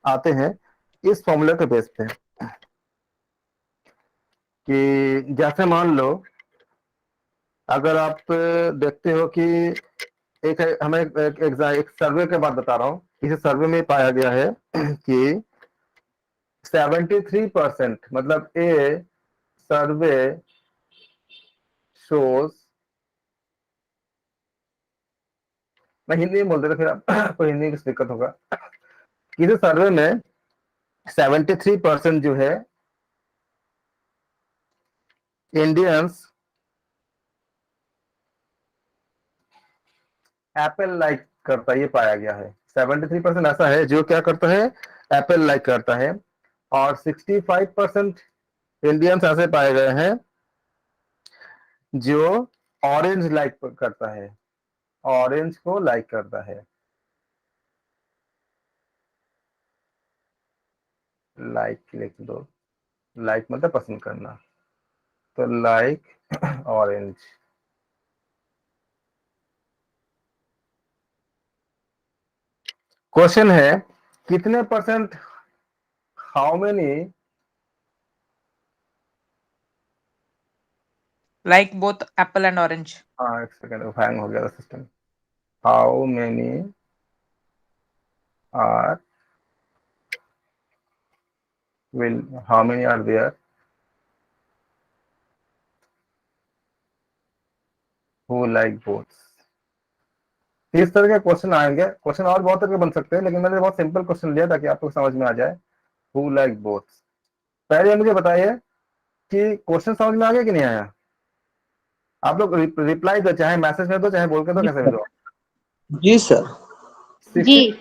आते हैं इस फॉर्मूले के बेस पे। कि जैसे मान लो अगर आप देखते हो कि हमें एक सर्वे के बाद बता रहा हूँ, इस सर्वे में पाया गया है कि 73%, मतलब ए सर्वे शोज, मैं हिंदी में बोल देता फिर आपको हिंदी की दिक्कत होगा। किसी सर्वे में 73% जो है इंडियंस एप्पल लाइक करता है, ये पाया गया है। 73% ऐसा है जो क्या करता है, एप्पल लाइक करता है। और 65% इंडियंस ऐसे पाए गए हैं जो ऑरेंज लाइक करता है, ऑरेंज को लाइक करता है। लाइक लिख दो, लाइक मतलब पसंद करना, तो लाइक ऑरेंज। क्वेश्चन है कितने percent, how many, Like both apple and orange. हाँ एक सेकेंड हैंग हो गया system. How many are will how many are there who like both। इस तरह के क्वेश्चन आएंगे। क्वेश्चन और बहुत तरह के बन सकते हैं, लेकिन मैंने बहुत सिंपल क्वेश्चन लिया ताकि आपको समझ में आ जाए, हु लाइक बोथ। पहले मुझे बताइए कि क्वेश्चन समझ में आ गया कि नहीं आया। आप लोग रिप्लाई दो, चाहे मैसेज में दो चाहे बोल के दो, कैसे में दो। जी सर। जी।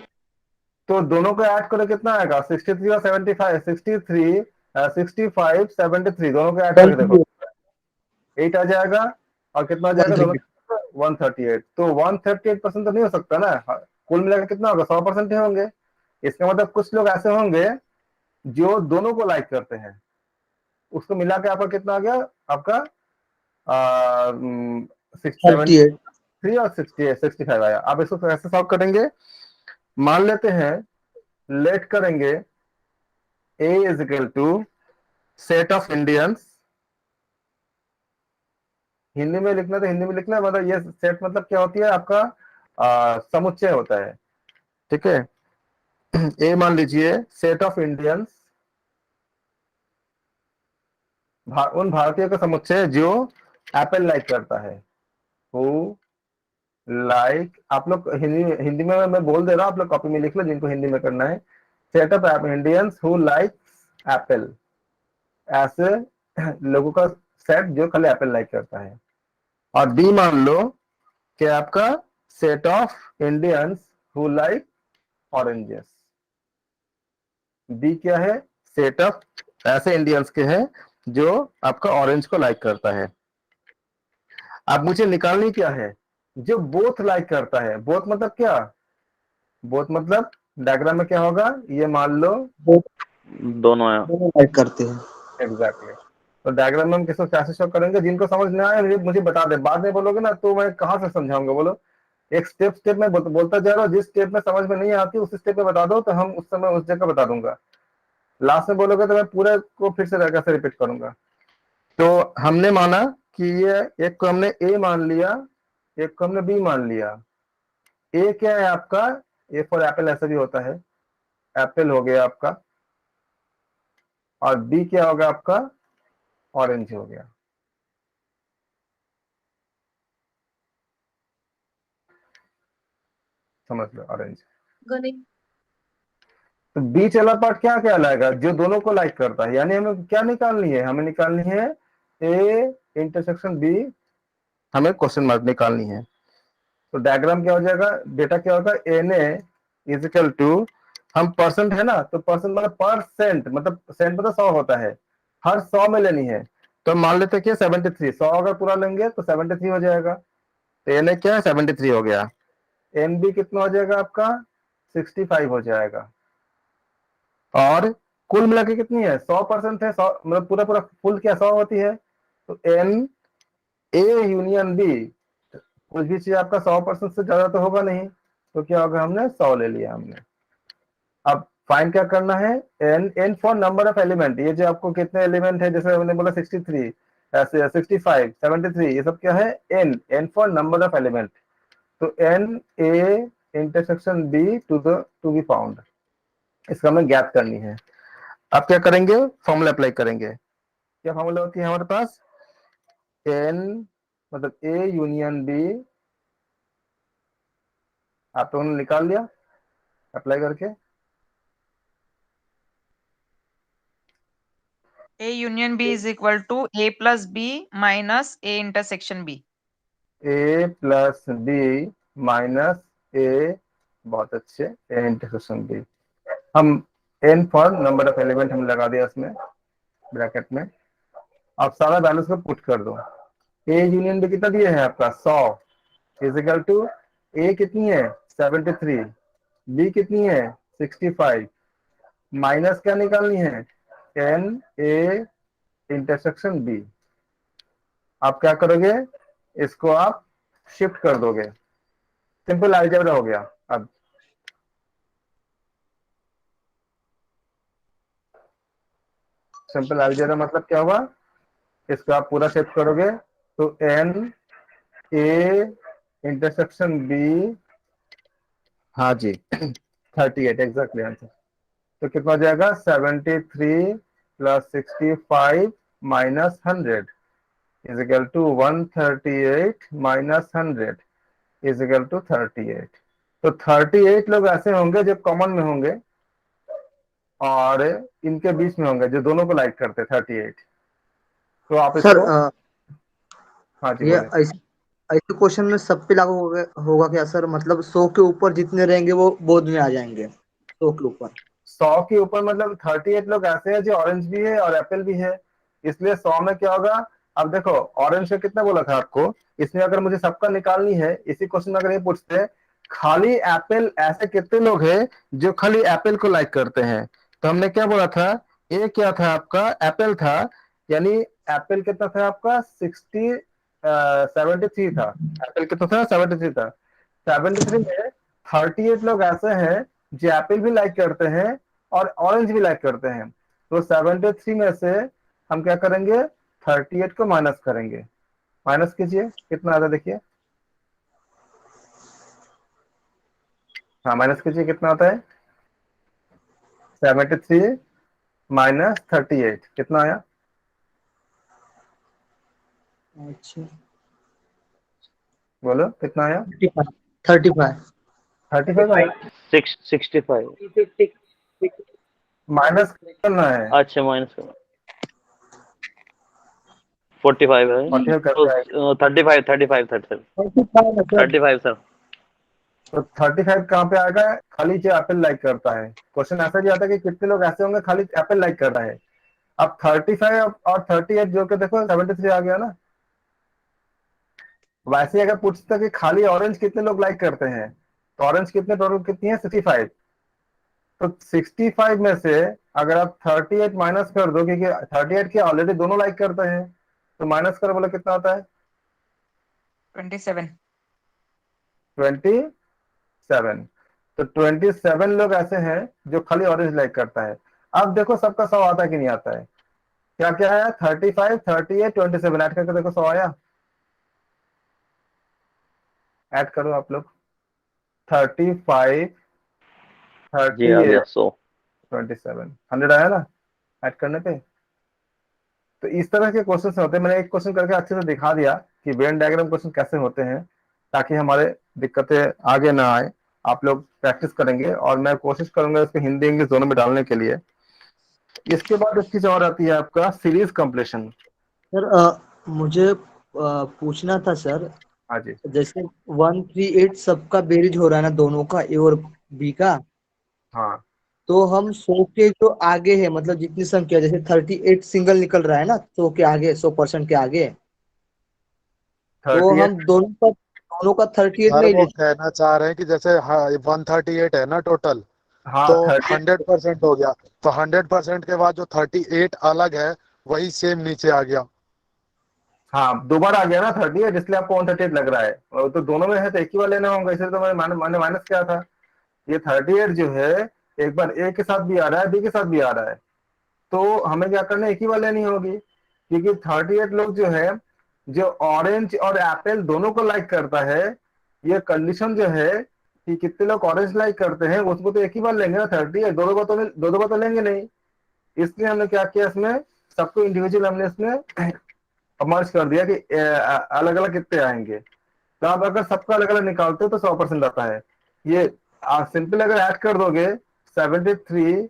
तो दोनों को ऐड करो कितना आएगा, 63 और 75, 63 65 73, दोनों को ऐड करके देखो 8 आ जाएगा। और कितना आ जाएगा दोनों, 138। तो 138% तो नहीं हो सकता ना, कुल मिलाकर कितना होगा, 100% ही होंगे। इसका मतलब कुछ लोग ऐसे होंगे जो दोनों को लाइक करते हैं, उसको मिला के आपका कितना आ गया, आपका 38। 73 और 68 65 आया। आप इसको कैसे सॉल्व करेंगे, मान लेते हैं, लेट करेंगे A is equal to set of Indians. Hindi में लिखना तो हिंदी में लिखना, मतलब ये सेट मतलब क्या होती है आपका, समुच्चय होता है, ठीक है। ए मान लीजिए सेट ऑफ इंडियंस, उन भारतीयों का समुच्चय जो एप्पल लाइक करता है, हु लाइक, आप लोग हिंदी हिंदी में मैं बोल दे रहा हूं, आप लोग कॉपी में लिख लो जिनको हिंदी में करना है। Set of Indians who like Apple, ऐसे लोगों का सेट जो खाली एप्पल लाइक करता है। और बी मान लो कि आपका set of Indians who like oranges. B क्या है, सेट ऑफ ऐसे इंडियंस के हैं जो आपका ऑरेंज को लाइक करता है। अब मुझे निकालनी क्या है, जो बोथ लाइक करता है। बोथ मतलब क्या, बोथ मतलब डायग्राम में क्या होगा, ये मान लो दोनों है। दोनों लाइक करते हैं। एग्जैक्टली। तो डायग्राम में हम किसको कैसे शो करेंगे, जिनको समझ में आए मुझे बता दे, बाद में बोलोगे ना तो मैं कहाँ से समझाऊंगा, बोलो। एक स्टेप स्टेप में बोलता जा रहा हूँ, जिस स्टेप में समझ में नहीं आती उस स्टेप में बता दो, तो हम उस समय उस जगह बता दूंगा। लास्ट में बोलोगे तो मैं पूरा को फिर से कैसे रिपीट करूंगा। तो हमने माना कि ये एक को हमने ए मान लिया, एक को हमने बी मान लिया। ए क्या है आपका, ए फॉर एप्पल ऐसा भी होता है, एप्पल हो गया आपका, और बी क्या होगा आपका, ऑरेंज हो गया। समझ लो, ऑरेंज। गणित। तो बीच वाला पार्ट क्या कहलाएगा, जो दोनों को लाइक करता है। यानी हमें क्या निकालनी है, हमें निकालनी है ए इंटरसेक्शन बी, हमें क्वेश्चन मार्क निकालनी है। तो डायग्राम क्या हो जाएगा, डेटा क्या होगा, N A is equal to, हम परसेंट है ना, तो परसेंट मतलब परसेंट, मतलब सेंट मतलब 100 होता है, हर 100 में लेनी है। तो मान लेते हैं कि 73, 100 अगर पूरा लेंगे तो 73 हो जाएगा। तो एन ए क्या है, 73 हो गया। एन बी कितना हो जाएगा आपका, 65 हो जाएगा। और कुल मिला के कितनी है, 100% है, 100 मतलब पूरा पूरा फुल क्या 100 होती है। तो एन ए यूनियन बी, कुछ भी चीज आपका 100% से ज्यादा तो होगा नहीं, तो क्या होगा, हमने 100 ले लिया हमने। अब फाइंड क्या करना है, N, N for number of element, ये जो आपको कितने एलिमेंट है, जैसे हमने बोला 63, ऐसे 65, 73, ये सब क्या है, N, N for number of element. तो N A intersection B to be found, इसका हमें ज्ञात करनी है। अब क्या करेंगे, फॉर्मूला अप्लाई करेंगे। क्या फॉर्मूला होती है हमारे पास, एन मतलब ए यूनियन बी, आप तो उन्होंने निकाल लिया अप्लाई करके। A union B is equal to A plus B minus A intersection B. A plus B minus A, बहुत अच्छे, ए इंटरसेक्शन बी। हम N for number of element हम लगा दिया इसमें ब्रैकेट में। आप सारा वैल्यूज को पुट कर दो। ए यूनियन बी कितना दिया है आपका 100 इजिकल टू, ए कितनी है 73, बी कितनी है 65, माइनस क्या निकालनी है, एन ए इंटरसेक्शन बी। आप क्या करोगे, इसको आप शिफ्ट कर दोगे, सिंपल अलजेब्रा हो गया। अब सिंपल अलजेब्रा मतलब क्या हुआ, इसको आप पूरा शिफ्ट करोगे तो एन ए इंटरसेक्शन बी, हाँ जी 38 एग्जैक्टली आंसर। तो कितना हो जाएगा, 73 plus 65 minus 100 is equal to 138 minus 100 is equal to 38। तो 38 लोग ऐसे होंगे जो कॉमन में होंगे और इनके बीच में होंगे जो दोनों को लाइक करते 38। तो आप सर इसको, हाँ जी ये बोले। ऐसे ऐसे क्वेश्चन में सब पे लागू होगा क्या सर, मतलब 100 के ऊपर जितने रहेंगे वो बोध में आ जाएंगे, 100 के ऊपर। 100 के ऊपर मतलब 38 लोग ऐसे हैं जो ऑरेंज भी है और एप्पल भी है, इसलिए 100 में क्या होगा। अब देखो ऑरेंज का कितना बोला था आपको, इसमें अगर मुझे सबका निकालनी है, इसी क्वेश्चन में अगर ये पूछते हैं खाली एप्पल, ऐसे कितने लोग हैं जो खाली एप्पल को लाइक करते हैं, तो हमने क्या बोला था, ये क्या था आपका, एप्पल था। यानी एप्पल कितना था आपका 73 था, एप्पल कितना था 73 था। 73 में 38 लोग ऐसे हैं जो एप्पल भी लाइक करते हैं और ऑरेंज भी लाइक करते हैं। तो 73 में से हम क्या करेंगे, 38 को माइनस करेंगे। माइनस कीजिए कितना आता है देखिए, हाँ माइनस कीजिए कितना आता है, 73 माइनस 38 कितना आया, अच्छा, बोलो कितना आया, 35। 35 आया। 65। माइनस करना है, अच्छा माइनस 45 है, 45 तो करते हैं। 35 35 35 सर। तो 35 कहाँ पे आएगा, खाली जो एप्पल लाइक करता है। क्वेश्चन ऐसा भी आता है कि कितने लोग ऐसे होंगे खाली एप्पल लाइक करता है। अब 35 और 38 जो के देखो 73 आ गया ना। वैसे ही अगर पूछता कि खाली ऑरेंज कितने लोग लाइक करते हैं, तो ऑरेंज कितने टोटल कितनी है 65। तो 65 में से अगर आप 38 माइनस कर दो, क्योंकि 38 के ऑलरेडी दोनों लाइक करते हैं, तो माइनस कर बोले कितना आता है 27। 27। तो 27 लोग ऐसे हैं जो खाली ऑरेंज लाइक करता है। अब देखो सबका 100 आता है कि नहीं आता है। क्या क्या है 35 38 27 ऐड करके देखो 100 आया। ऐड करो आप लोग 35 जी आ 38 गया 100। 27 100 आया ना ऐड करने पे। तो इस तरह के क्वेश्चन होते हैं। मैंने एक क्वेश्चन करके अच्छे से दिखा दिया कि वेन डायग्राम क्वेश्चन कैसे होते हैं, ताकि हमारे दिक्कतें आगे ना आए। आप लोग प्रैक्टिस करेंगे और मैं कोशिश करूंगा इसको हिंदी इंग्लिश दोनों में डालने के लिए। इसके बाद एक चीज और आती है आपका सीरीज कंप्लीशन। सर मुझे पूछना था सर, हाँ जी। जैसे 138 सबका बेरीज हो रहा है ना, दोनों का ए और बी का। हाँ तो हम 100 के जो आगे है, मतलब जितनी संख्या, जैसे 38 सिंगल निकल रहा है ना 100 के आगे, 100% के आगे, तो 38। हम दोनों का 38 सर नहीं वो ले। कहना चाह रहे हैं कि जैसे 138 है ना टोटल, हाँ तो 38। 100% हो गया, तो 100% के बाद जो 38 अलग है वही सेम नीचे आ गया। हाँ दोबारा आ गया ना 38, इसलिए आपको 138 लग रहा है। और तो दोनों में है तो एक ही बार लेना होगा, इसलिए तो मैंने माइनस किया था। ये 38 जो है एक बार ए के साथ भी आ रहा है, बी के साथ भी आ रहा है, तो हमें क्या करना है एक ही बार लेनी होगी। क्योंकि 38 लोग जो है जो ऑरेंज और एप्पल दोनों को लाइक करता है, ये कंडीशन जो है कि कितने लोग ऑरेंज लाइक करते हैं उसको तो एक ही बार लेंगे ना 38, दो बार तो लेंगे नहीं। इसलिए हमने क्या किया इसमें सबको इंडिविजुअल हमने इसमें मर्ज कर दिया कि अलग अलग कितने आएंगे। तो आप अगर सबका अलग अलग निकालते हो तो 100% आता है। ये आप सिंपल अगर ऐड कर दोगे 73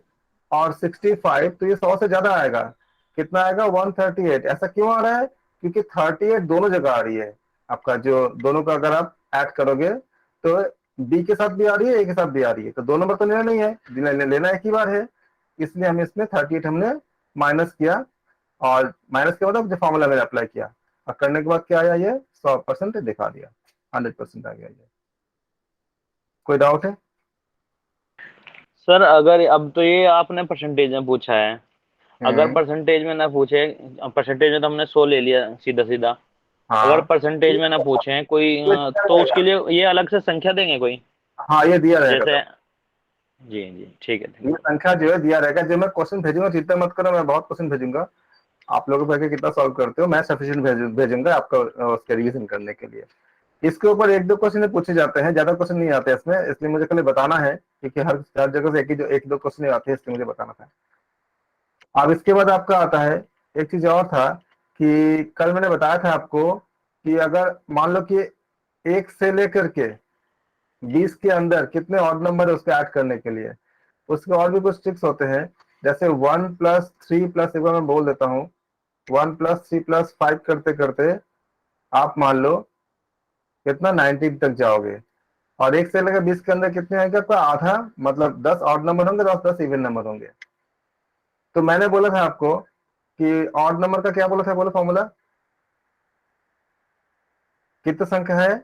और 65 तो ये 100 से ज्यादा आएगा। कितना आएगा 138। ऐसा क्यों आ रहा है, क्योंकि 38 दोनों जगह आ रही है। आपका जो दोनों का अगर आप ऐड करोगे तो बी के साथ भी आ रही है, ए के साथ भी आ रही है, तो दोनों बार तो लेना नहीं है, लेना एक ही बार है। इसलिए हम इसमें 38 हमने माइनस किया, और माइनस के बाद जो फॉर्मूला मैंने अप्लाई किया और करने के बाद क्या आया, ये 100% दिखा दिया, 100% आ गया ये। कोई डाउट है? सर अगर अब तो ये आपने परसेंटेज में पूछा है, अगर हम्म, परसेंटेज में ना पूछे, परसेंटेज में तो हमने 100 ले लिया सीधा सीधा। अगर हाँ परसेंटेज में ना पूछे कोई ये दिया तो रहेगा। उसके लिए ये अलग से संख्या देंगे कोई, हाँ ये दिया रहेगा जैसे। सब। जी जी ठीक है, थैंक ये यू। संख्या जो है दिया रहेगा। जो मैं क्वेश्चन भेजूंगा चिंता मत करो, मैं बहुत क्वेश्चन भेजूंगा। आप लोगों को कितना सॉल्व करते हो मैं सफिशिएंट भेजूंगा आपको उसके रिवीजन करने के लिए। इसके ऊपर एक दो क्वेश्चन पूछे जाते हैं, ज्यादा क्वेश्चन नहीं आते इसमें, इसलिए मुझे खाली बताना है, क्योंकि हर जगह से एक दो क्वेश्चन आते हैं, इसलिए मुझे बताना था। अब इसके बाद आपका आता है एक चीज और था कि कल मैंने बताया था आपको कि अगर मान लो कि 1 से लेकर के 20 के अंदर कितने ऑड नंबर है उसको ऐड करने के लिए, उसके और भी कुछ ट्रिक्स होते हैं। जैसे 1+3+ एक बार मैं बोल देता हूँ, 1+3+5 करते करते आप मान लो कितना 19 तक जाओगे, और 1 से लेकर 20 के अंदर कितने आएंगे आपका आधा, मतलब 10 ऑड नंबर होंगे, 10 इवन नंबर होंगे। तो मैंने बोला था आपको कि ऑड नंबर का क्या बोला था, बोलो फॉर्मूला कितने संख्या है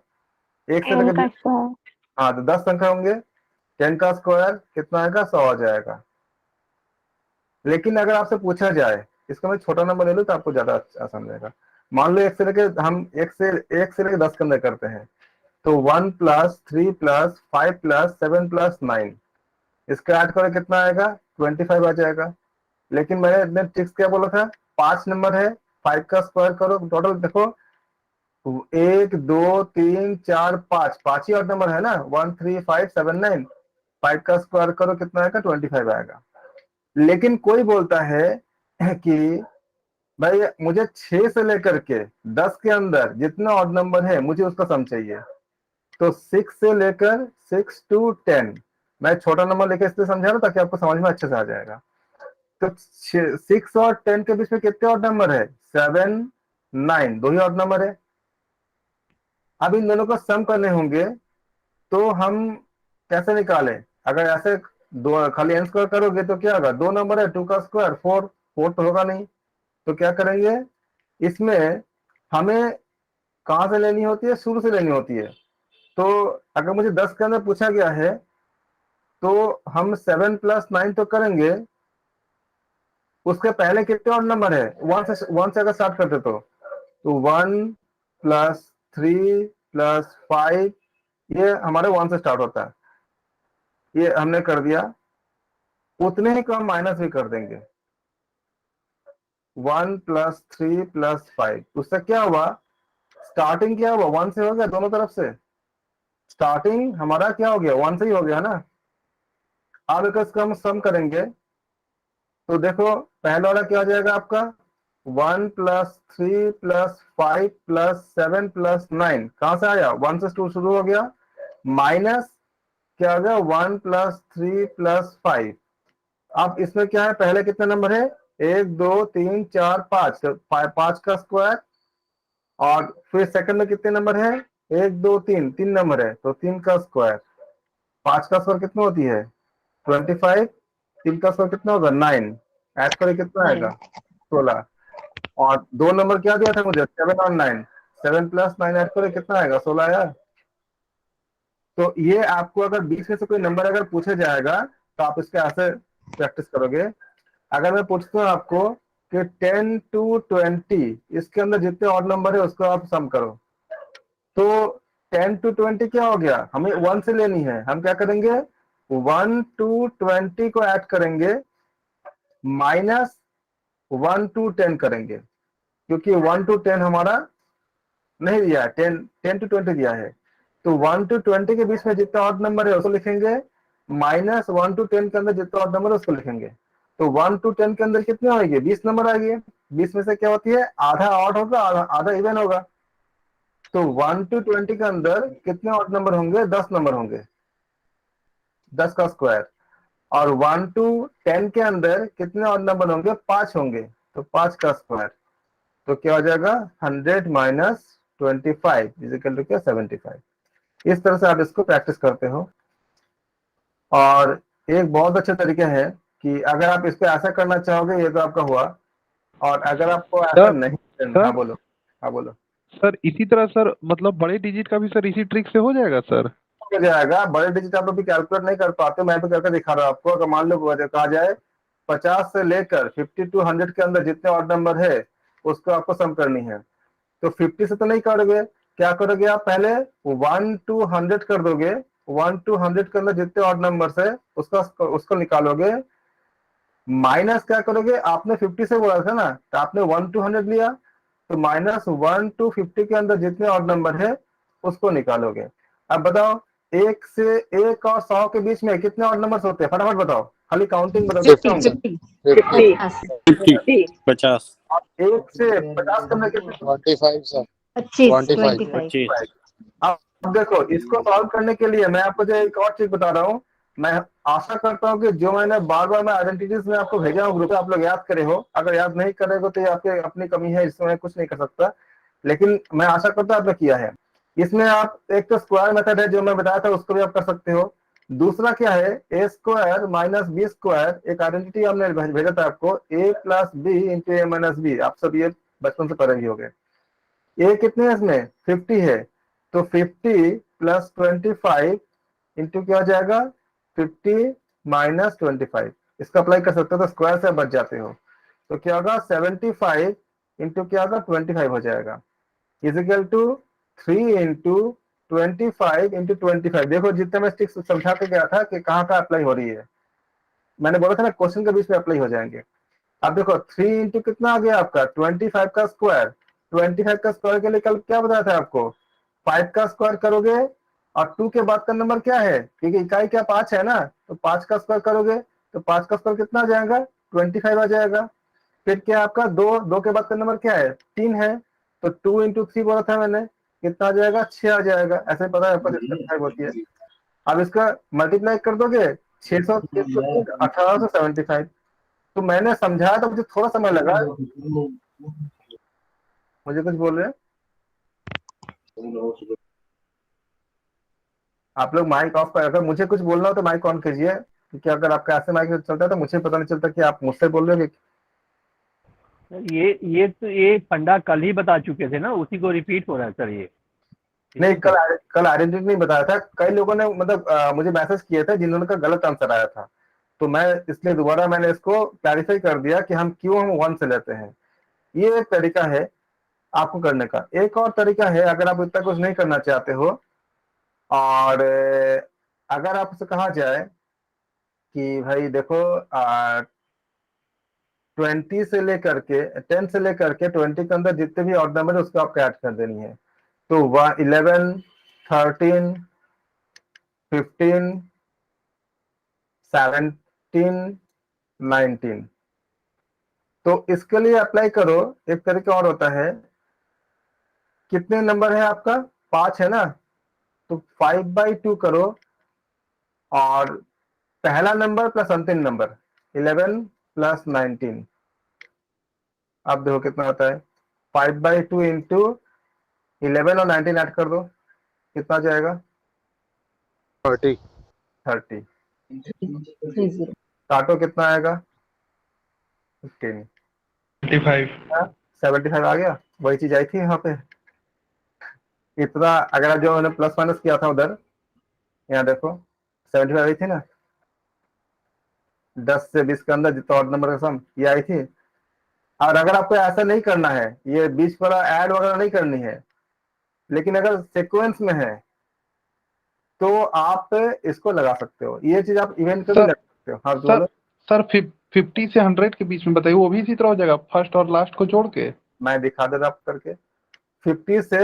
1 से 10 लेकर का 20। स्क्वायर। हाँ तो 10 संख्या होंगे, 10 का स्क्वायर कितना आएगा 100 आ जाएगा। लेकिन अगर आपसे पूछा जाए, इसका मैं छोटा नंबर ले लूँ तो आपको ज्यादा आसान रहेगा। मान लो 1 से लेकर हम 1 से लेकर 10 के अंदर करते हैं, तो 1+3+5+7+9 इसका ऐड करो कितना आएगा 25 आ जाएगा। लेकिन मैंने ट्रिक्स क्या बोला था, 5 नंबर है, 5 का स्क्वायर करो, टोटल देखो 1 2 3 4 5, 5 ही ऑड नंबर है ना, 1 3 5 7 9, 5 का स्क्वायर करो कितना आएगा 25 आएगा। लेकिन कोई बोलता है कि भाई मुझे 6 से लेकर के 10 के अंदर जितना ऑड नंबर है मुझे उसका सम चाहिए। तो 6 से लेकर 6 to 10, मैं छोटा नंबर लेकर इसलिए समझा रहा हूं ताकि आपको समझ में अच्छे से आ जाएगा। तो 6 और 10 के बीच में कितने ऑड नंबर है, 7 9, दो ही ऑड नंबर है। अब इन दोनों को सम करने होंगे, तो हम कैसे निकालें, अगर ऐसे दो खाली n स्क्वायर करोगे तो क्या होगा, 2 नंबर है, 2 का स्क्वायर 4, 4 तो होगा नहीं। तो क्या करेंगे, इसमें हमें कहाँ से लेनी होती है, शुरू से लेनी होती है। तो अगर मुझे 10 के अंदर पूछा गया है तो हम 7 + 9 तो करेंगे, उसके पहले कितने और नंबर है, 1 से अगर स्टार्ट करते तो 1 + 3 + 5, ये हमारे 1 से स्टार्ट होता है, ये हमने कर दिया। उतने ही को हम माइनस भी कर देंगे, 1 + 3 + 5, उससे क्या हुआ, स्टार्टिंग क्या हुआ, 1 से हो गया, दोनों तरफ से स्टार्टिंग हमारा क्या हो गया, 1 से ही हो गया ना। अब इसका हम सम करेंगे तो देखो पहला वाला क्या हो जाएगा आपका, 1 + 3 + 5 + 7 + 9, कहां से आया, 1 से शुरू हो गया, माइनस क्या हो गया, 1 + 3 + 5। अब इसमें क्या है, पहले कितने नंबर है, 1 2 3 4 5, तो 5 का स्क्वायर, और फिर सेकंड में कितने नंबर है, 1 2 3, 3 नंबर है, तो 3 का स्क्वायर, 5 का स्क्वायर कितना होती है 25, 3 का स्क्वायर कितना होगा 9, ऐड करें कितना आएगा 16, और 2 नंबर क्या दिया था मुझे, 7 और 9, 7 + 9 ऐड करें कितना आएगा 16 आया। तो ये आपको अगर बीच में से कोई नंबर अगर पूछा जाएगा तो आप इसके ऐसे प्रैक्टिस करोगे। अगर मैं पूछता हूँ आपको कि 10 to 20, इसके अंदर जितने ऑड नंबर है उसको आप सम करो, तो 10 to 20 क्या हो गया, हमें 1 से लेनी है, हम क्या करेंगे 1 to 20 को ऐड करेंगे, माइनस 1 to 10 करेंगे, क्योंकि 1 to 10 हमारा नहीं दिया है, 10 to 20 दिया है। तो 1 to 20 के बीच में जितना ऑड नंबर है उसको लिखेंगे, माइनस 1 to 10 के अंदर जितना ऑड नंबर है उसको लिखेंगे। तो 1 to 10 के अंदर कितने आएंगे, 20 नंबर आएंगे, 20 में से क्या होती है, आधा ऑड होगा, आधा इवन होगा। तो 1 to 20 के अंदर कितने ऑड नंबर होंगे, 10 नंबर होंगे, 10 का स्क्वायर। और 1 to 10 के अंदर कितने ऑड नंबर होंगे, 5 होंगे, तो 5 का स्क्वायर। तो क्या हो जाएगा, 100 - 25 = क्या, 75। इस तरह से आप इसको प्रैक्टिस करते हो। और एक बहुत अच्छा तरीका है कि अगर आप इस पे ऐसा करना चाहोगे, ये तो आपका हुआ, और अगर आपको ऐसा सर नहीं करना, सर हाँ बोलो, हाँ बोलो। सर इसी तरह सर मतलब बड़े डिजिट का भी सर इसी ट्रिक से हो जाएगा सर? हो जाएगा, बड़े डिजिट आप अभी कैलकुलेट नहीं कर पाते, मैं भी करके दिखा रहा हूँ आपको। अगर मान लो कहा जाए 50 से लेकर 50 to 100 के अंदर जितने ऑड नंबर है उसको आपको सम करनी है, तो 50 से तो नहीं करोगे, क्या करोगे आप, पहले 1 to 100 कर दोगे, 1 to 100 के अंदर जितने ऑड नंबर है उसको निकालोगे, माइनस क्या करोगे, आपने 50 से बोला था ना, तो आपने 1 to 100 लिया, तो माइनस 1 to 50 के अंदर जितने ऑड नंबर है उसको निकालोगे। अब बताओ, 1 से 1 और 100 के बीच में कितने ऑड नंबर्स होते हैं, फटाफट बताओ, खाली काउंटिंग बताओ, कितने होंगे, 50 50 और 1 से 50 के अंदर कितने, 25 सर, 25 25 अब देखो इसको सॉल्व करने के लिए मैं आपको जो एक और चीज बता रहा हूँ, मैं आशा करता हूँ कि जो मैंने बार बार मैं आइडेंटिटीज में आपको भेजा हूँ ग्रुप पे, आप लोग याद करे हो, अगर याद नहीं करेगा तो ये आपके अपनी कमी है, इसमें मैं कुछ नहीं कर सकता, लेकिन मैं आशा करता हूँ आपने किया है। इसमें आप एक तो स्क्वायर मेथड है जो मैं बताया था उसको भी आप कर सकते हो, दूसरा क्या है, a² - b², एक आइडेंटिटी हमने भेजा था आपको, a + b × a - b, आप सब ये बचपन से पढ़े ही हो गए। ए कितने है इसमें, 50 है, तो 50 + 25 इंटू क्या हो जाएगा, 50 - 25, इसका अप्लाई कर सकते हो, तो स्क्वायर से बच जाते हो, तो क्या होगा 75 इंटू क्या होगा 25 हो जाएगा, इजिकल टू 3 × 25 × 25। देखो जितने मैं स्टिक्स समझा के गया था कि कहाँ कहाँ अप्लाई हो रही है, मैंने बोला था ना क्वेश्चन के बीच में अप्लाई हो जाएंगे। अब देखो 3 इंटू कितना आ गया आपका 25 का स्क्वायर, 25 का स्क्वायर के लिए कल क्या बताया था आपको, 5 का स्क्वायर करोगे, और 2 के बाद का नंबर क्या है, क्योंकि इकाई क्या 5 है ना, तो 5 का स्क्वायर करोगे तो 5 का स्क्वायर कितना आ जाएगा 25 आ जाएगा। फिर क्या आपका 2 के बाद का नंबर क्या है 3 है, तो 2 × 3 बोला था मैंने, कितना आ जाएगा 6 आ जाएगा, ऐसे पता है आपको 25 होती है। अब इसका मल्टीप्लाई कर दोगे 600 1875। तो मैंने समझाया तो मुझे थोड़ा समय लगा, मुझे कुछ बोल रहे हैं आप लोग, माइक ऑफ कर, अगर मुझे कुछ बोलना हो तो माइक ऑन कीजिए, क्योंकि अगर आपका ऐसे माइक चलता है तो मुझे पता नहीं चलता कि आप मुझसे बोल रहे हो ये फंडा कल ही बता चुके थे ना, उसी को रिपीट हो रहा है सर ये। नहीं, कल आइडेंटिटी नहीं बताया था। कई लोगों ने मतलब मुझे मैसेज किए थे जिन्होंने का गलत आंसर आया था, तो मैं इसलिए दोबारा मैंने इसको क्लैरिफाई कर दिया कि हम क्यों हम 1 से लेते हैं। ये एक तरीका है आपको करने का। एक और तरीका है, अगर आप इतना कुछ नहीं करना चाहते हो और अगर आपसे कहा जाए कि भाई देखो 20 से लेकर के 10 से लेकर के 20 के अंदर जितने भी ऑड नंबर है उसको आपको ऐड कर देनी है। तो 11, 13, 15, 17, 19। तो इसके लिए अप्लाई करो। एक तरीका और होता है, कितने नंबर है आपका? 5 है ना, तो 5/2 करो और पहला नंबर प्लस अंतिम नंबर 11 प्लस 19, अब देखो कितना आता है। 5/2 इंटू 11 और 19 ऐड कर दो, कितना जाएगा? 30। 30। काटो, कितना आएगा? 15। 25। 75 आ गया, वही चीज आई थी यहाँ पे। इतना अगर जो मैंने प्लस माइनस किया था उधर, यहाँ देखो 75 आई थी ना, 10 से 20 के अंदर जितना ऑड नंबर का सम ये आई थी। और अगर आपको ऐसा नहीं करना है, ये बीच वाला ऐड वगैरह नहीं करनी है, लेकिन अगर सीक्वेंस में है तो आप इसको लगा सकते हो। ये चीज आप इवेंट पे भी सर लगा सकते हो। हाँ सर बोलो। सर 50 से 100 के बीच में बताइए, वो भी इसी तरह हो जाएगा फर्स्ट और लास्ट को जोड़ के? मैं दिखा देता आपको करके। 50 से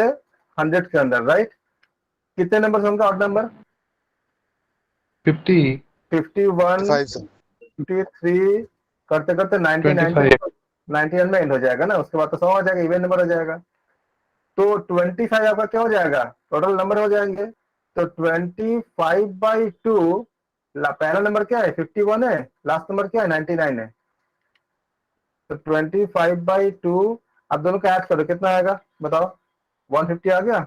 100 के अंदर, राइट? कितने नंबर होंगे ऑड नंबर? 50, 51, 5 सर। 53 करते करते 25। 91 में एंड हो जाएगा ना, उसके बाद तो 100 हो जाएगा, इवन नंबर हो जाएगा। तो 25 आपका क्या हो जाएगा? टोटल नंबर हो जाएंगे। तो 25/2, पहला नंबर क्या है? 51 है, लास्ट नंबर क्या है? 99 है। तो 25/2 अब दोनों का ऐड करो, कितना आएगा बताओ? 150 आ गया।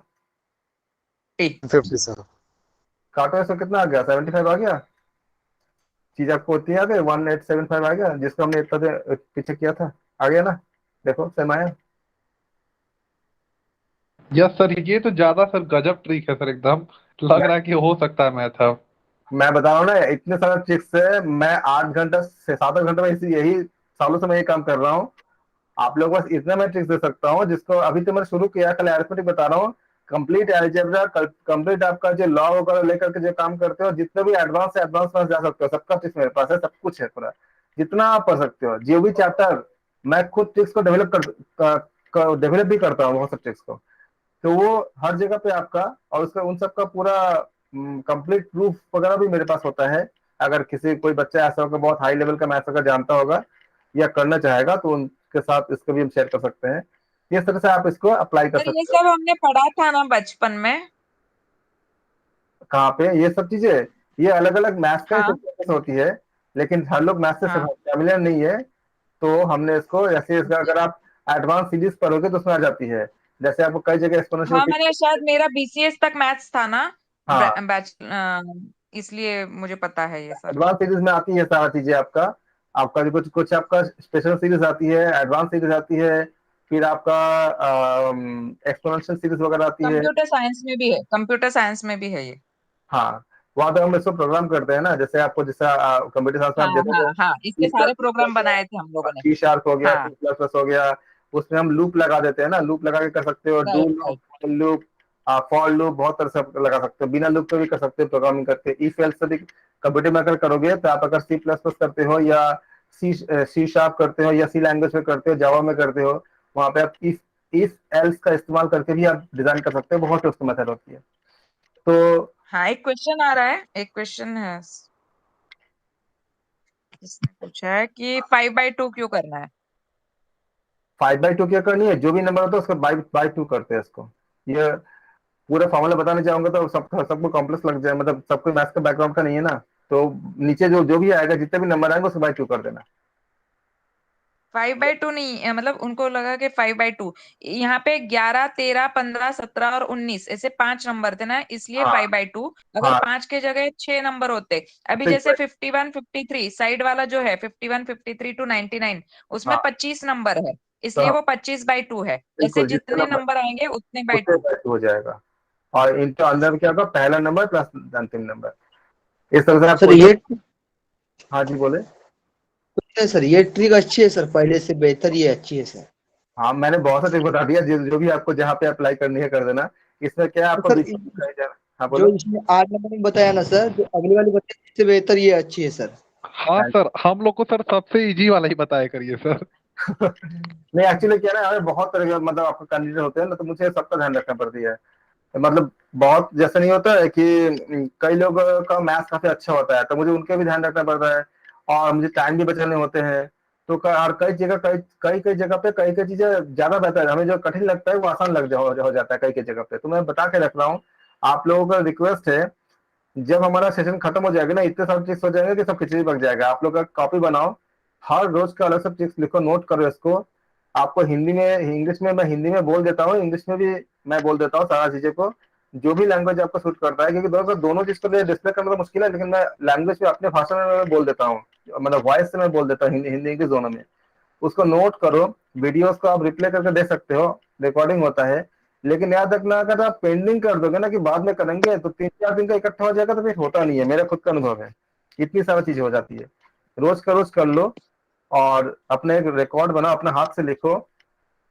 50 सर। काटो इसको, कितना आ गया? 75 आ गया। चीज आपको होती है, आ गया 1875 आ गया, जिसको हमने इतना देर पीछे किया था। आ गया ना, देखो सेम आया। यस सर, ये तो ज्यादा सर गजब ट्रिक है सर, एकदम लग रहा है कि हो सकता है मैथ अब। मैं बता रहा हूँ ना, इतने सारे ट्रिक्स से मैं 8 घंटा से 7 घंटे में यही सालों से मैं ये काम कर रहा हूँ। आप लोगों को बस इतना मैं ट्रिक्स दे सकता हूँ जिसको अभी तो मैंने शुरू किया, कल अरिथमेटिक बता रहा हूँ। कंप्लीट अलजेब्रा, कंप्लीट आपका जो लॉ वगैरह लेकर के जो काम करते हो, जितने भी एडवांस से एडवांस पास जा सकते हो, सबका ट्रिक्स मेरे पास है, सब कुछ है पूरा। जितना आप पढ़ सकते हो, जो भी चैप्टर, मैं खुद ट्रिक्स को डेवलप भी करता हूँ बहुत से ट्रिक्स को। तो वो हर जगह पे आपका, और उसका उन सब का पूरा कंप्लीट प्रूफ वगैरह भी मेरे पास होता है। अगर किसी कोई बच्चा ऐसा होगा बहुत हाई लेवल का मैथ्स अगर जानता होगा या करना चाहेगा, तो उनके साथ इसको भी हम शेयर कर सकते हैं। इस तरह से आप इसको अप्लाई कर सर ये सकते हो। सब हमने पढ़ा था ना बचपन में। कहाँ पे ये सब चीजें? ये अलग अलग मैथ्स का ही हाँ फोकस होती है, लेकिन हर लोग मैथ्स से हाँ फैमिलियर नहीं है। तो हमने इसको जैसे इसका अगर आप एडवांस सीरीज पढ़ोगे तो उसमें आ जाती है। जैसे आपको कई जगह एक्सपोनेंशियल। हाँ, मैंने शायद मेरा बीसीएस तक मैथ्स था ना। हाँ, इसलिए मुझे पता है ये सब। एडवांस सीरीज में आती है सारा चीजें। आपका आपका जो कुछ कुछ आपका स्पेशल सीरीज आती है, एडवांस सीरीज आती है, फिर आपका एक्सपोनेंशियल सीरीज वगैरह आती है। कंप्यूटर साइंस में भी है, कंप्यूटर साइंस में भी है ये। हाँ, वहां पे हम इसको प्रोग्राम करते हैं ना, जैसे आपको जैसा कंप्यूटर साइंस में हाँ आप देखोगे हाँ हाँ, इसके सारे प्रोग्राम बनाए थे हम लोगों ने। सी शार्प हो गया, हाँ, सी प्लस प्लस हो गया। उसमें हम लूप लगा देते हैं ना, लूप लगा के कर सकते हो, do right loop, right. Loop, for loop, बहुत तरह से आप लगा सकते हो। बिना लूप के भी कर सकते हो प्रोग्रामिंग करके। इफ एल्स से भी कंप्यूटर में अगर करोगे तो आप अगर सी प्लस प्लस करते हो या सी शार्प करते हो या सी लैंग्वेज में करते हो, जावा में करते हो, वहां पे आप इफ एल्स का इस्तेमाल करके भी आप डिजाइन कर सकते हो। बहुत उसकी मेथड होती है। तो हाँ, एक क्वेश्चन आ रहा है, एक क्वेश्चन है। इसने पूछा है कि 5/2 क्यों करना है। 5/2 क्या करनी है? जो भी नंबर होता है उसको बाई 2 करते हैं इसको। ये पूरा फॉर्मूला बताने जाऊंगा तो सबको कॉम्प्लेक्स लग जाए, मतलब सबको मैथ्स का बैकग्राउंड का नहीं है ना। तो नीचे जो जो भी आएगा, जितने भी नंबर आएंगे उसको बाई 2 कर देना। 5/2 नहीं मतलब उनको लगा कि 5/2। यहाँ पे 11, 13, 15, 17 और 19 ऐसे 5 नंबर थे ना, इसलिए हाँ 5/2। अगर हाँ, 5 के जगह 6 नंबर होते, अभी तो जैसे 51, 53 साइड वाला जो है 51, 53 to 99, उसमें हाँ 25 नंबर है। इसलिए तो वो 25/2 है। जैसे बिल्कुल जितने जितने नंबर नंबर आएंगे उतने बाई उतने 2। बैच हो जाएगा। और इनके अंदर क्या होगा, पहला नंबर प्लस अंतिम नंबर, इस तरह से आप सर क्वेश्चन। ये हाँ जी बोले। नहीं सर, ये ट्रिक अच्छी है सर, पहले से बेहतर ये अच्छी है सर। हाँ मैंने बहुत सा ट्रिक बता दिया, जो भी आपको जहाँ पे अप्लाई करनी है कर देना। इसमें क्या है, तो आपको सर बीच में बताया जा रहा है। हाँ जो बोलो। इसमें 8 नंबर में बताया ना सर, जो अगली वाली बताई इससे बेहतर ये अच्छी है सर। हाँ सर, हम लोग को सर सबसे इजी वाला ही बताया करिए सर। नहीं एक्चुअली क्या है ना, हमें बहुत तरह के मतलब आपको कैंडिडेट होते हैं ना, तो मुझे सबका ध्यान रखना पड़ती है। मतलब बहुत जैसा नहीं होता है कि कई लोगों का मैथ्स काफी अच्छा होता है, तो मुझे उनके भी ध्यान रखना पड़ता है, और मुझे टाइम भी बचाने होते हैं। तो और कई जगह कई कई जगह पे कई कई चीजें ज्यादा बेहतर है, हमें जो कठिन लगता है वो आसान हो जाता है कई कई जगह पे। तो मैं बता के रख रहा हूँ, आप लोगों का रिक्वेस्ट है, जब हमारा सेशन खत्म हो जाएगा ना, इतने सारे चीज हो जाएंगे कि सब खिचड़ी पक जाएगा। आप लोग का कॉपी बनाओ, हर रोज का अलग सब चीज लिखो, नोट करो इसको। आपको हिंदी में इंग्लिश में, मैं हिंदी में बोल देता हूँ, इंग्लिश में भी मैं बोल देता हूँ सारा चीजें को, जो भी लैंग्वेज आपको सूट करता है, क्योंकि दोनों चीज को डिस्प्ले करना तो मुश्किल है, लेकिन मैं लैंग्वेज में अपने भाषा में मैं बोल देता हूँ, मतलब वॉइस से मैं बोल देता हूँ, हिंदी हिंदी इंग्लिश दोनों में। उसको नोट करो, वीडियोस को आप रिप्ले करके देख सकते हो, रिकॉर्डिंग होता है। लेकिन याद रखना, अगर आप पेंडिंग कर दोगे ना कि बाद में करेंगे, तो 3-4 दिन का इकट्ठा हो जाएगा, तो फिर होता नहीं है, मेरा खुद का अनुभव है, इतनी सारी चीजें हो जाती है। रोज का रोज कर लो, और अपने एक रिकॉर्ड बनाओ, अपने हाथ से लिखो।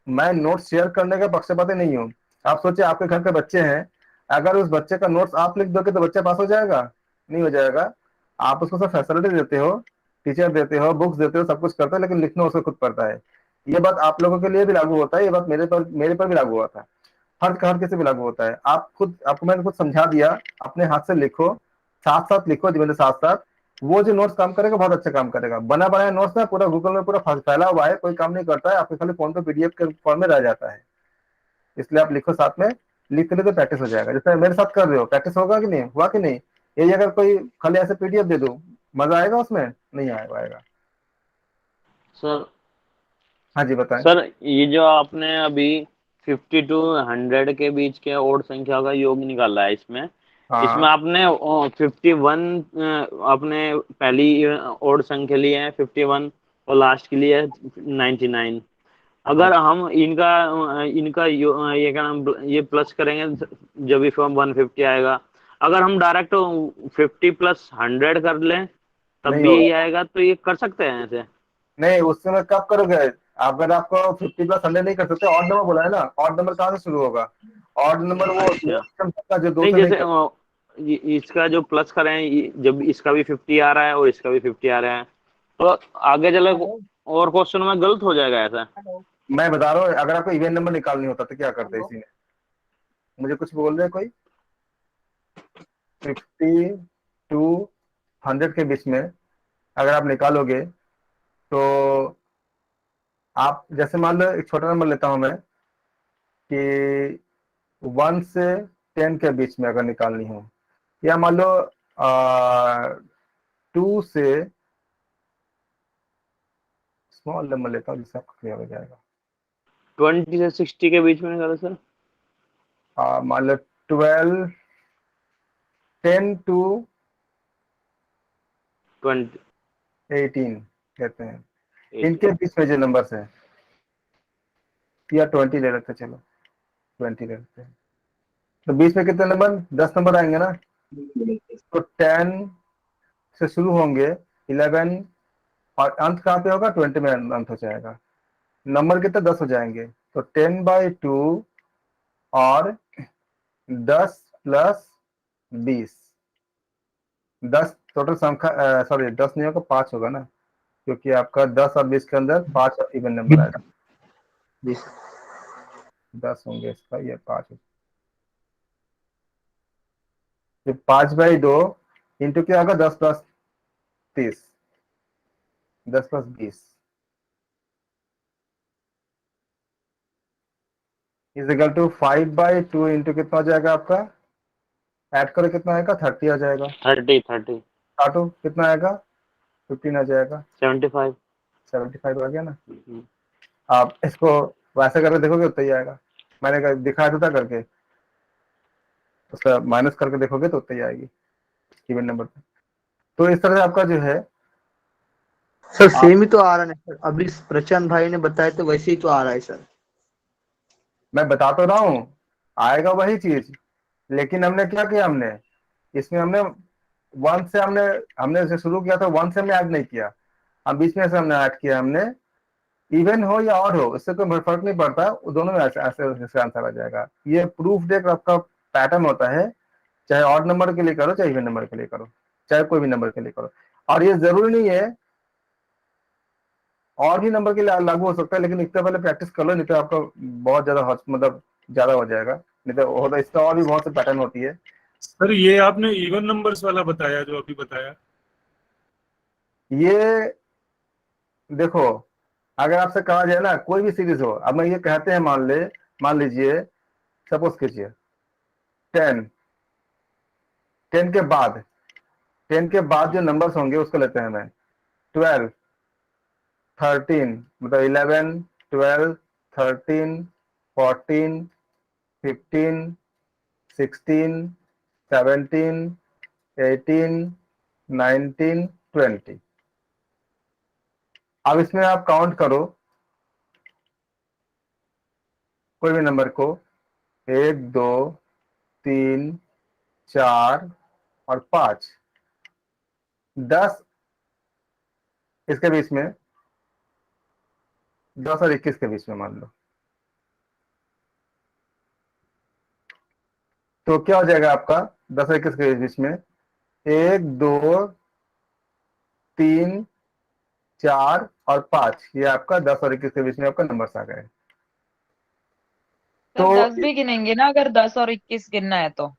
मैं नोट्स शेयर करने का पक्षपाती नहीं हूँ। आप सोचिए, आपके घर के बच्चे हैं, अगर उस बच्चे का नोट्स आप लिख दोगे तो बच्चा पास हो जाएगा? नहीं हो जाएगा। आप उसको सब फैसिलिटी देते हो, टीचर देते हो, बुक्स देते हो, सब कुछ करते हो, लेकिन लिखना उसको खुद पड़ता है। ये बात आप लोगों के लिए भी लागू होता है, ये बात मेरे पर भी लागू हुआ था, हर किसी पे लागू होता है। आपको मैंने खुद समझा दिया, अपने हाथ से लिखो, साथ साथ लिखो जी, मेरे साथ साथ। वो जो नोट्स काम करेगा, बहुत अच्छा काम करेगा। बना बनाया नोट्स ना पूरा गूगल में पूरा फैला हुआ है, कोई काम नहीं करता है, आपके खाली फोन पे पीडीएफ के फॉर्म में रह जाता है। इसलिए आप लिखो साथ में, लिख ले तो प्रैक्टिस हो जाएगा, जैसे मेरे साथ कर रहे हो, प्रैक्टिस होगा कि नहीं, हुआ कि नहीं? यही अगर कोई खाली ऐसे पीडीएफ दे दो, मजा आएगा उसमें? नहीं आएगा। सर हाँ जी बताएं। सर ये जो आपने अभी 50 to 100 के बीच के ओड संख्या का योग निकाला है, इसमें इसमें हाँ आपने 51 आपने पहली ओड संख्या ली है 51, और लास्ट के लिए 99। हाँ अगर हम इनका इनका ये क्या नाम, ये प्लस करेंगे जब भी फॉर्म 150 आएगा। अगर हम डायरेक्ट 50 प्लस 100 कर लें तब नहीं भी होगा। यही आएगा, तो ये कर सकते हैं ऐसे? नहीं, उस समय कब करोगे? अगर आपको 50+100 नहीं कर सकते, ऑड नंबर बोला है ना, ऑड नंबर कहाँ से शुरू होगा? ऑड नंबर वो अच्छा, जो दो नहीं से नहीं जैसे कर। इसका जो प्लस करें, जब इसका भी 50 आ रहा है और इसका भी 50 आ रहा है, तो आगे चले और क्वेश्चन में गलत हो जाएगा ऐसा? मैं बता रहा हूँ, अगर आपको इवन नंबर निकालनी होता तो क्या करते इसी ने? मुझे कुछ बोल रहे कोई? 50 to 100 के बीच में अगर आप निकालोगे, तो आप जैसे मान लो, एक छोटा नंबर लेता हूं मैं, कि 1 से 10 के बीच में अगर निकालनी हो, या मान लो 2 से, स्मॉल नंबर लेता हूँ जिससे आपको क्लियर हो जाएगा। 20 से 60 के बीच में निकालो सर। मान लो 12, 10 to 20, 18 कहते हैं, 18। इनके बीच में जो नंबर है, या 20 ले लेते हैं, चलो 20 ले लेते हैं। तो बीच में कितने नंबर, 10 नंबर आएंगे ना? तो 10 से शुरू होंगे, 11, और अंत कहाँ पे होगा? 20 में अंत हो जाएगा। नंबर कितने, 10 हो जाएंगे। तो 10/2 और 10+20, 10 टोटल संख्या, सॉरी 10 नहीं होगा, 5 होगा ना, क्योंकि आपका 10 और 20 के अंदर 5 इवन नंबर आएगा। 10 होंगे इसका, ये 5 है। 5/2 इंटू क्या होगा, 10+30, 10+20 इज इक्वल टू 5/2 इंटू कितना हो जाएगा आपका, ऐड करो कितना आएगा, 30 आ जाएगा। 30 काटो कितना आएगा, 15 आ जाएगा। 75। 75 आ गया ना? आप इसको वैसे करके देखोगे उतना ही आएगा, मैंने दिखाया था करके, उसका माइनस करके देखोगे तो उतना ही आएगी इवन नंबर पे। तो इस तरह से आपका जो है सर सेम ही तो आ रहा है सर, अभी प्रचंड भाई ने बताया तो वैसे ही तो आ रहा है सर। मैं बता तो रहा हूँ, आएगा वही चीज, लेकिन हमने क्या किया, हमने इसमें हमने वन से हमने हमने इसे शुरू किया था, वन से हमने ऐड नहीं किया, हम बीच में से हमने ऐड किया, हमने इवन हो या ऑड हो इससे कोई फर्क नहीं पड़ता, वो दोनों में ऐसे ऐसे इसका आंसर आ जाएगा। ये प्रूफ एक आपका पैटर्न होता है, चाहे ऑड नंबर के लिए करो चाहे इवन नंबर के लिए करो, चाहे कोई भी नंबर के लिए करो। और ये जरूरी नहीं है और ही नंबर के लिए लागू हो सकता है, लेकिन इससे पहले प्रैक्टिस कर लो, नहीं तो आपका बहुत ज्यादा मतलब ज्यादा हो जाएगा, नहीं तो होता इसका और भी बहुत से पैटर्न होती है। सर ये आपने इवन नंबर्स वाला बताया जो अभी बताया, ये देखो, अगर आपसे कहा जाए ना कोई भी सीरीज हो, अब मैं ये कहते हैं, मान लीजिए सपोज कीजिए 10, 10 के बाद 10 के बाद जो नंबर्स होंगे उसको लेते हैं मैं 12, 13, मतलब 11, 12, 13, 14, 15, 16, 17, 18, 19, 20। अब इसमें आप काउंट करो कोई भी नंबर को, 1, 2, 3, 4 और 5, 10 इसके बीच में, 10 और 21 के बीच में मान लो, तो क्या हो जाएगा आपका 10 और 21 के बीच में, 1, 2, 3, 4 और 5, ये आपका 10 और 21 के बीच में आपका नंबर्स आ गए। सर तो 10 भी गिनेंगे ना, अगर 10 और 21 गिनना है तो?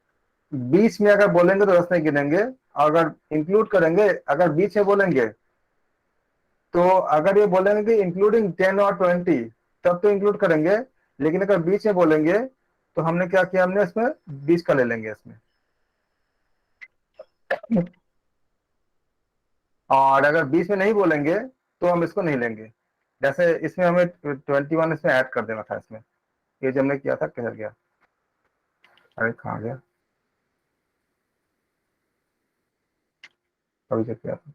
बीच में अगर बोलेंगे तो 10 नहीं गिनेंगे, अगर इंक्लूड करेंगे, अगर बीच में बोलेंगे तो, अगर ये बोलेंगे कि इंक्लूडिंग 10 और 20 तब तो इंक्लूड करेंगे, लेकिन अगर बीच में बोलेंगे तो हमने क्या किया, हमने इसमें बीच का ले लेंगे इसमें। और अगर बीच में नहीं बोलेंगे तो हम इसको नहीं लेंगे, जैसे इसमें हमें 21 इसमें ऐड कर देना था, इसमें ये जो हमने किया था किधर गया, अरे कहाँ गया, अभी जो किया था,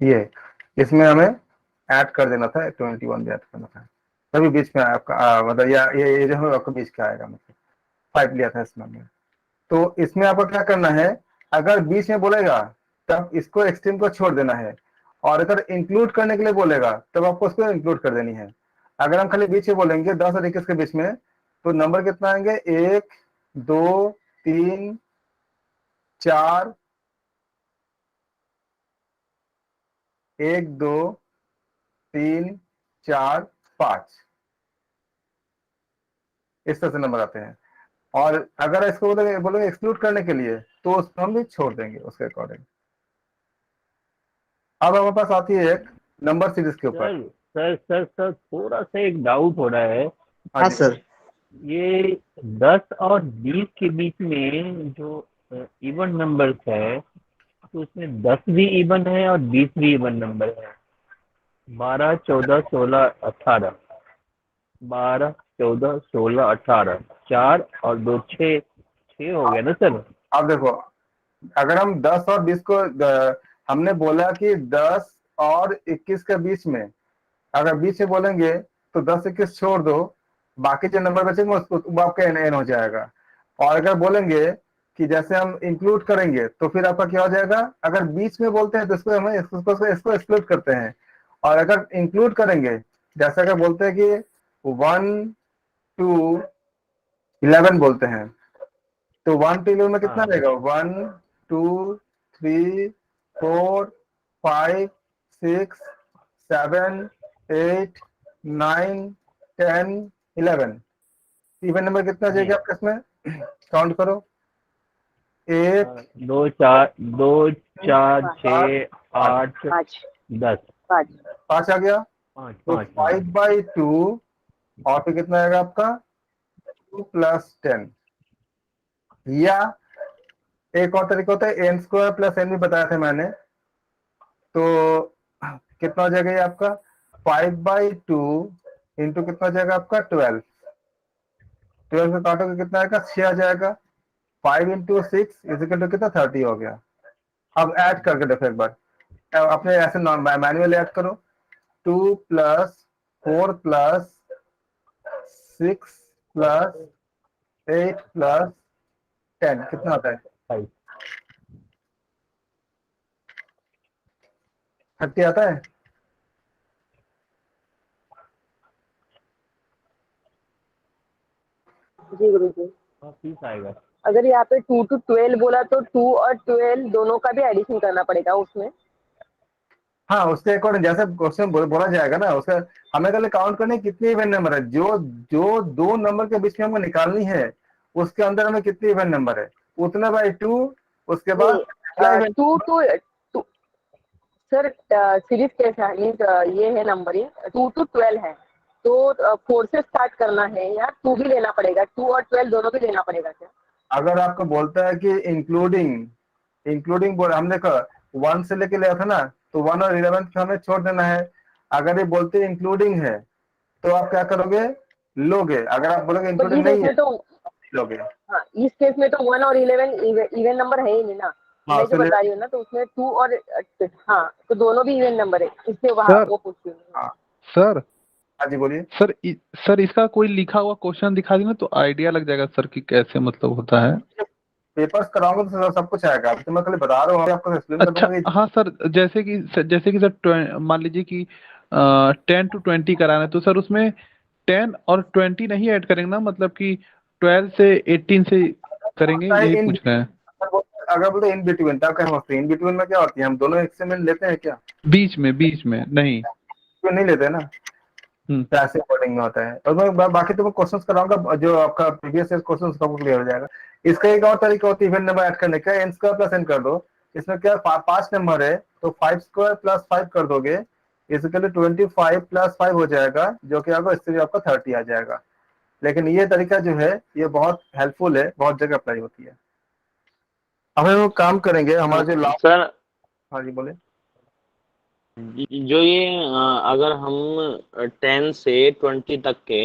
ये इसमें हमें ऐड कर देना था, 21 भी ऐड करना था, तभी बीच में आपका मतलब ये जो है आपका बीच का आएगा, मतलब 5 लिया था इसमें हमने। तो इसमें आपको क्या करना है, अगर बीच में बोलेगा तब इसको एक्सट्रीम को छोड़ देना है, और अगर इंक्लूड करने के लिए बोलेगा तब आपको उसको इंक्लूड कर देनी है। अगर हम खाली बीच में बोलेंगे 10 और 21 के बीच में, तो नंबर कितना आएंगे, 1, 2, 3, 4, 1, 2, 3, 4, 5, इस तरह से नंबर आते हैं। और अगर इसको बोलेंगे एक्सक्लूड करने के लिए तो उसको हम भी छोड़ देंगे उसके अकॉर्डिंग। अब हमारे पास आती है एक नंबर सीरीज के ऊपर। सर थोड़ा सा एक डाउट हो रहा है। हाँ हाँ जी, सर। ये 10 और 20 के बीच में जो इवन नंबर्स है, तो उसमें 10 भी इवन है और 20 भी इवन नंबर है। 12, 14, 16, 18, 12, 14, 16, 18, 4 और 2, 6, 6 हो गया ना सर? अब देखो, अगर हम 10 और 20 को हमने बोला कि 10 और 21 के बीच में, अगर बीच में बोलेंगे तो 10, 21 छोड़ दो, बाकी जो नंबर बचेंगे उसको वो आपका एन एन हो जाएगा। और अगर बोलेंगे कि जैसे हम इंक्लूड करेंगे तो फिर आपका क्या हो जाएगा, अगर बीच में बोलते हैं तो इसको हमें इसको एक्सक्लूड करते हैं, और अगर इंक्लूड करेंगे, जैसे अगर बोलते हैं कि 1 to 11 बोलते हैं, तो 1 to 11 में कितना हाँ रहेगा, 1, 2, 3, 4, 5, 6, 7, 8, 9, 10, 11। इवन नंबर कितना जी। चाहिए आपका इसमें, काउंट करो, 1, 2, 4, 2, 4, 6, 8, 10, 5 आ गया, 5, तो 5, 5। 5/2, और फिर कितना आएगा आपका 2 + 10, या एक और तरीका होता है n² + n भी बताया था मैंने, तो कितना हो जाएगा ये आपका 5/2 इंटू कितना हो जाएगा आपका 12, 12 से काटोगे कितना आएगा, 6 आ जाएगा। 5 इंटू 6 इजिकल टू कितना, 30 हो गया। अब ऐड करके देखो एक बार, अपने ऐसे मैनुअल ऐड करो। 2 प्लस 4 प्लस 6 प्लस 8 प्लस 10 कितना होता है, 30 आता है। जी गुरु जी। 30 आएगा। अगर यहाँ पे 2 to 12 बोला तो 2 और 12 दोनों का भी एडिशन करना पड़ेगा उसमें। हाँ, उसके अकॉर्डिंग जैसे क्वेश्चन बोला जाएगा ना, उसका हमें पहले काउंट करने कितने इवन नंबर है, जो जो दो नंबर के बीच में हमको निकालनी है, उसके अंदर हमें कितने इवन नंबर है, उतना बाई 2। उसके बाद अगला इवन 2 to सर सीरीज कैसा है, ये है नंबर, ये 2 to 12 है, तो 4 से स्टार्ट करना है या 2 भी लेना पड़ेगा, 2 और 12 दोनों भी लेना पड़ेगा क्या? अगर आपको बोलता है कि इंक्लूडिंग बोल, हमने 1 से लेके लिया था ना, तो 1 और 11 हमें छोड़ देना है। अगर ये बोलते इंक्लूडिंग है तो आप क्या करोगे, लोगे। अगर आप बोलोगे तो इंक्लूडिंग इस नहीं केस है में तो लोगे। हाँ, इस केस में तो 1 और 11 इवन नंबर है ही नहीं ना, हाँ, मैं जो बता रही हूँ ना, तो उसमें 2 और हाँ, तो दोनों भी इवन नंबर है, इसलिए वहाँ सर वो पूछ रही हूँ। हाँ सर हाँ जी बोलिए। सर सर इसका कोई लिखा हुआ क्वेश्चन दिखा दी ना तो आइडिया लग जाएगा सर कि कैसे मतलब होता है। पेपर्स कराऊंगा तो सब कुछ आएगा, अभी तो मैं खाली बता रहा हूँ, आपको एक्सप्लेन कर अच्छा दूंगा कि हाँ सर, जैसे कि सर मान लीजिए कि 10 to 20 कराना है, तो सर उसमें 10 और 20 नहीं ऐड करेंगे ना, मतलब कि 12 से 18 से करेंगे, यही इन पूछ रहे हैं। अगर बोलते इन बिटवीन तब क्या होता है, इन बिटवीन में क्या होती है, हम दोनों एक से में लेते हैं क्या, बीच में नहीं। तो नहीं लेते ना, ऐसे अकॉर्डिंग में होता है। और मैं बाकी तो मैं क्वेश्चंस कराऊंगा, जो आपका प्रीवियस ईयर क्वेश्चन सबको क्लियर हो जाएगा। इसका एक और तरीका होता है इवन नंबर ऐड करने का, एन स्क्वायर प्लस एन कर दो। इसमें क्या 5 नंबर है तो 5 स्क्वायर प्लस 5 कर दोगे, इसके लिए 25 प्लस 5 हो जाएगा, जो कि आपको इससे भी आपका 30 आ जाएगा। लेकिन ये तरीका जो है ये बहुत हेल्पफुल है, बहुत जगह अप्लाई होती है। अब हम लोग काम करेंगे, हमारा जो लास्ट। सर हाँ जी बोले। जो ये अगर हम 10 से 20 तक के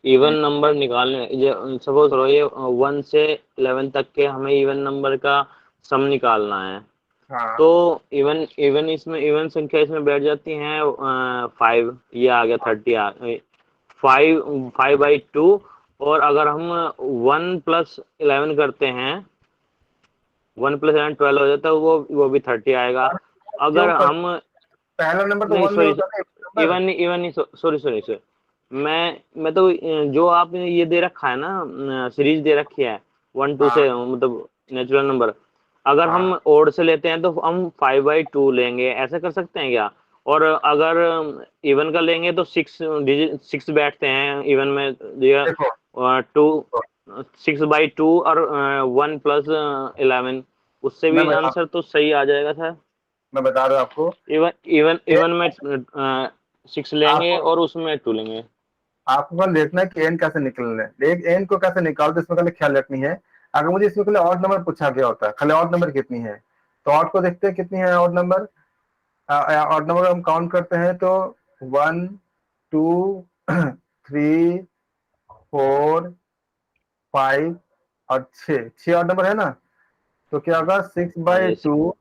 इवन नंबर निकालने, सपोज करो ये 1 से 11 तक के हमें इवन नंबर का सम निकालना है, हाँ तो इवन इवन इसमें इवन संख्या इसमें बैठ जाती हैं 5, ये आ गया 30 5 बाई 2। और अगर हम 1 प्लस 11 करते हैं, 1 प्लस 11 12 हो जाता है, वो भी 30 आएगा। अगर क्यों हम पहला नंबर तो नहीं 1 में सॉरी, होता है इवन इवन नहीं, सॉरी सॉरी सर, मैं तो जो आपने ये दे रखा है ना, सीरीज दे रखी है 1 2 से, मतलब नेचुरल नंबर, अगर हम ओड से लेते हैं तो हम 5 बाई 2 लेंगे, ऐसा कर सकते हैं क्या? और अगर इवन का लेंगे तो 6 बैठते हैं इवन में, देखो 2 6 बाई 2 और 1 प्लस 11, उससे भी आंसर तो सही आ जाएगा सर। मैं बता रहा हूँ आपको, इवन में 6 लेंगे आपको और उसमें 2 लेंगे। आपको कल देखना है कि एन कैसे निकलना है, एक एन को कैसे निकालते इसमें खाली ख्याल रखनी है। अगर मुझे इसमें खाली ऑड नंबर पूछा गया होता है, खाली ऑड नंबर कितनी है, तो ऑड को देखते हैं कितनी है ऑड नंबर। ऑड नंबर हम काउंट करते हैं तो 1 2 3 4 5 और 6 ऑड नंबर है ना, तो क्या होगा 6 बाई हाँ 2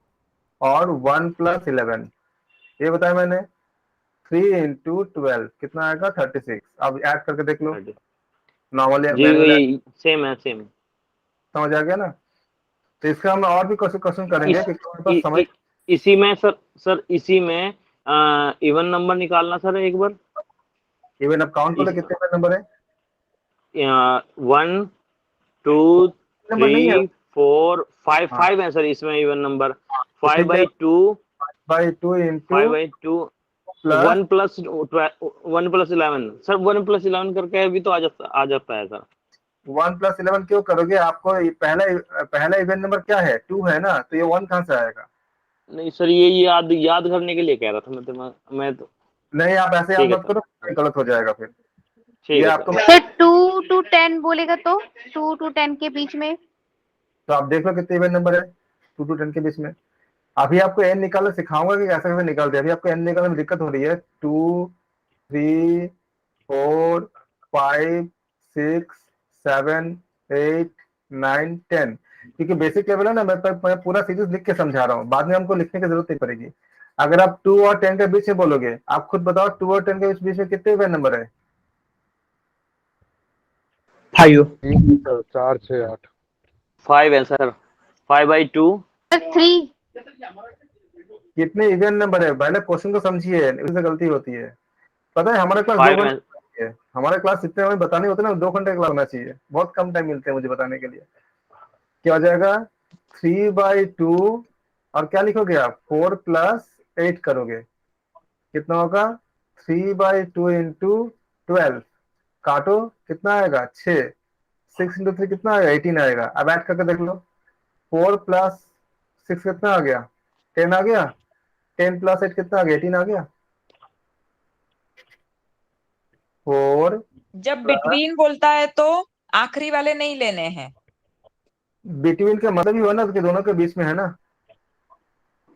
और 1 प्लस 11, ये बताया मैंने। 3 इंटू 12 कितना आएगा 36। अब ऐड करके देख लो, नॉर्मली जी मैनुअल वही सेम है, सेम। समझ आ गया ना। तो इसका हम और भी क्वेश्चन करेंगे कि पास समझ। इसी में सर इसी में इवन नंबर निकालना सर एक बार। इवन अब काउंट करो कितने नंबर है, 1 2 नंबर नहीं है 3 4 5 है सर इसमें even number. 5 by 2 into 5 by 2 1 plus 11 sir, 1 plus 11 करके भी तो आ जाता है सर। 1 प्लस 11 क्यों करोगे, आपको पहला इवन नंबर क्या है 2 है ना, तो ये 1 कहाँ से आएगा। नहीं सर, ये याद करने के लिए कह रहा था मैं तो। नहीं आप ऐसे याद मत करो, गलत हो जाएगा फिर। ठीक ये है आपको सर 2 to 10 बोलेगा तो 2 to 10 के बीच में, तो आप देख लो कितने इवन नंबर है 2 to 10 के बीच में। अभी आपको एन निकालना सिखाऊंगा कि कैसे कैसे निकालते हैं। अभी आपको एन निकालने में दिक्कत हो रही है, 2 3 4 5 6 7 8 9 10, क्योंकि बेसिक लेवल है ना, मैं पूरा सीरीज लिख के समझा रहा हूँ, बाद में हमको लिखने की जरूरत नहीं पड़ेगी। अगर आप 2 और 10 के बीच में बोलोगे, आप खुद बताओ 2 और 10 के बीच में कितने इवन नंबर है? 5। 4 6 8 5 है सर, 5/2। 3। कितने इवन नंबर है? पहले क्वेश्चन को समझिए, उससे गलती होती है। पता है हमारा क्लास 2 5 घंटे है, हमारा क्लास इतने हमें बताने होते ना, 2 घंटे क्लास होना चाहिए, बहुत कम टाइम मिलते हैं मुझे बताने के लिए। क्या हो जाएगा? 3/2 और क्या लिखोगे आप? 4 + 8 करोगे, कितना होगा? 3/2 इंटू 12, काटो, कितना आएगा? 6। 6 इंटू 3 कितना आएगा? 18 आएगा। अब ऐड करके देख लो, 4 + 6 कितना आ गया? 10 आ गया। 10 + 8 कितना आ गया? 18 आ गया। 4 जब बिटवीन बोलता है तो आखिरी वाले नहीं लेने हैं। बिटवीन का मतलब ही हो ना कि दोनों के बीच में है ना,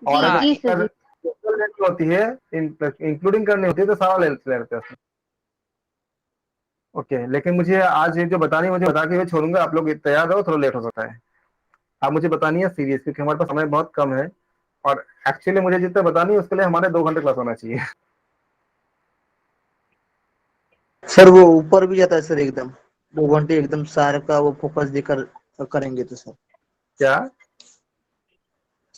और हाँ, जी सर अगर जी। total length होती है, इंक्लूडिंग करनी होती है तो सारा लेंथ ले लेते हैं। ओके, लेकिन मुझे आज ये जो बतानी है मुझे बता के मैं छोड़ूंगा, आप लोग तैयार रहो, थोड़ा लेट हो सकता है। आप मुझे बतानी है सीरीज, क्योंकि हमारे पास समय बहुत कम है, और एक्चुअली मुझे जितना बतानी है उसके लिए हमारे 2 घंटे क्लास होना चाहिए। सर वो ऊपर भी जाता है सर, एकदम 2 घंटे एकदम सारे का वो फोकस देकर करेंगे तो सर। क्या?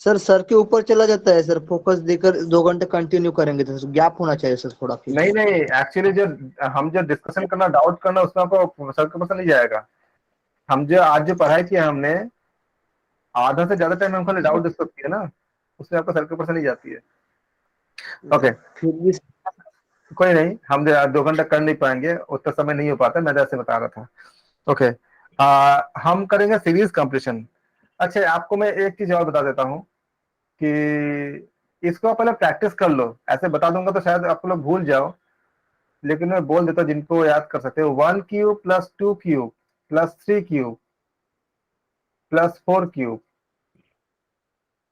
सर के ऊपर चला जाता है सर, फोकस देकर 2 घंटे कंटिन्यू करेंगे तो सर गैप होना चाहिए सर थोड़ा फिर। नहीं नहीं, एक्चुअली जो हम जो डिस्कशन करना, डाउट करना, उसमें आपको सर के पसंद नहीं जाएगा। हम जो आज जो पढ़ाई किया हमने, आधा से ज्यादा टाइम हम खाली डाउट डिस्कस किया ना, उसमें आपको सर के पसंद नहीं जाती है। ओके, फिर भी कोई नहीं, हम 2 घंटा कर नहीं पाएंगे, उतना समय नहीं हो पाता, मैं ऐसे बता रहा था। ओके, हम करेंगे सीरीज कंप्लीशन। अच्छा, आपको मैं एक चीज और बता देता हूँ कि इसको आप पहले प्रैक्टिस कर लो, ऐसे बता दूंगा तो शायद आप लोग भूल जाओ, लेकिन मैं बोल देता हूँ जिनको याद कर सकते हो। 1 cube + 2 cube + 3 cube + 4 cube.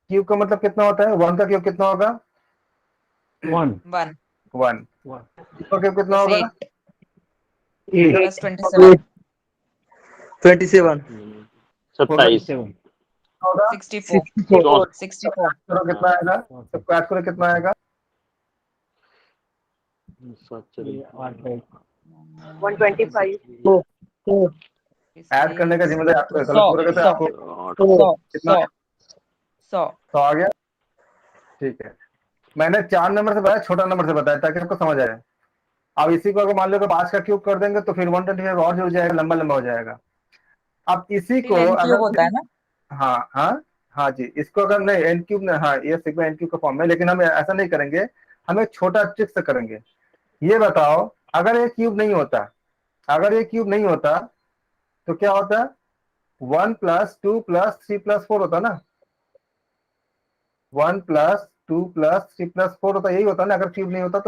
Cube का मतलब कितना होता है? 1 का क्यूब कितना होगा? 1 1 1। इसका क्यूब कितना + होगा? 8 8 + 27 27 27 होगा 64 64 64 करो कितना आएगा? सबको ऐड करो कितना आएगा? 125। ऐड करने का जिम्मेदारी आपका है, 100 गलत करोगे तो 100 आपको 100 कितना 100 100 100 आ गया। ठीक है, मैंने 4 नंबर से बताया, छोटा नंबर से बताया ताकि आपको समझ आए। अब इसी को अगर मान लो 5 का क्यूब कर देंगे तो फिर 125 और जुड़ जाएगा, लंबा लंबा हो जाएगा। अब इसी को n क्यूब अगर होता है ना। हाँ हाँ हाँ जी, इसको अगर नहीं एन क्यूब ने, हाँ ये सिग्मा एन क्यूब का फॉर्म है, लेकिन हम ऐसा नहीं करेंगे, हम एक छोटा ट्रिक से करेंगे। ये बताओ, अगर ये क्यूब नहीं होता, अगर ये क्यूब नहीं होता तो क्या होता? 1 + 2 + 3 + 4 होता ना। 1 + 2 + 3 + 4 होता, यही होता ना अगर क्यूब नहीं होता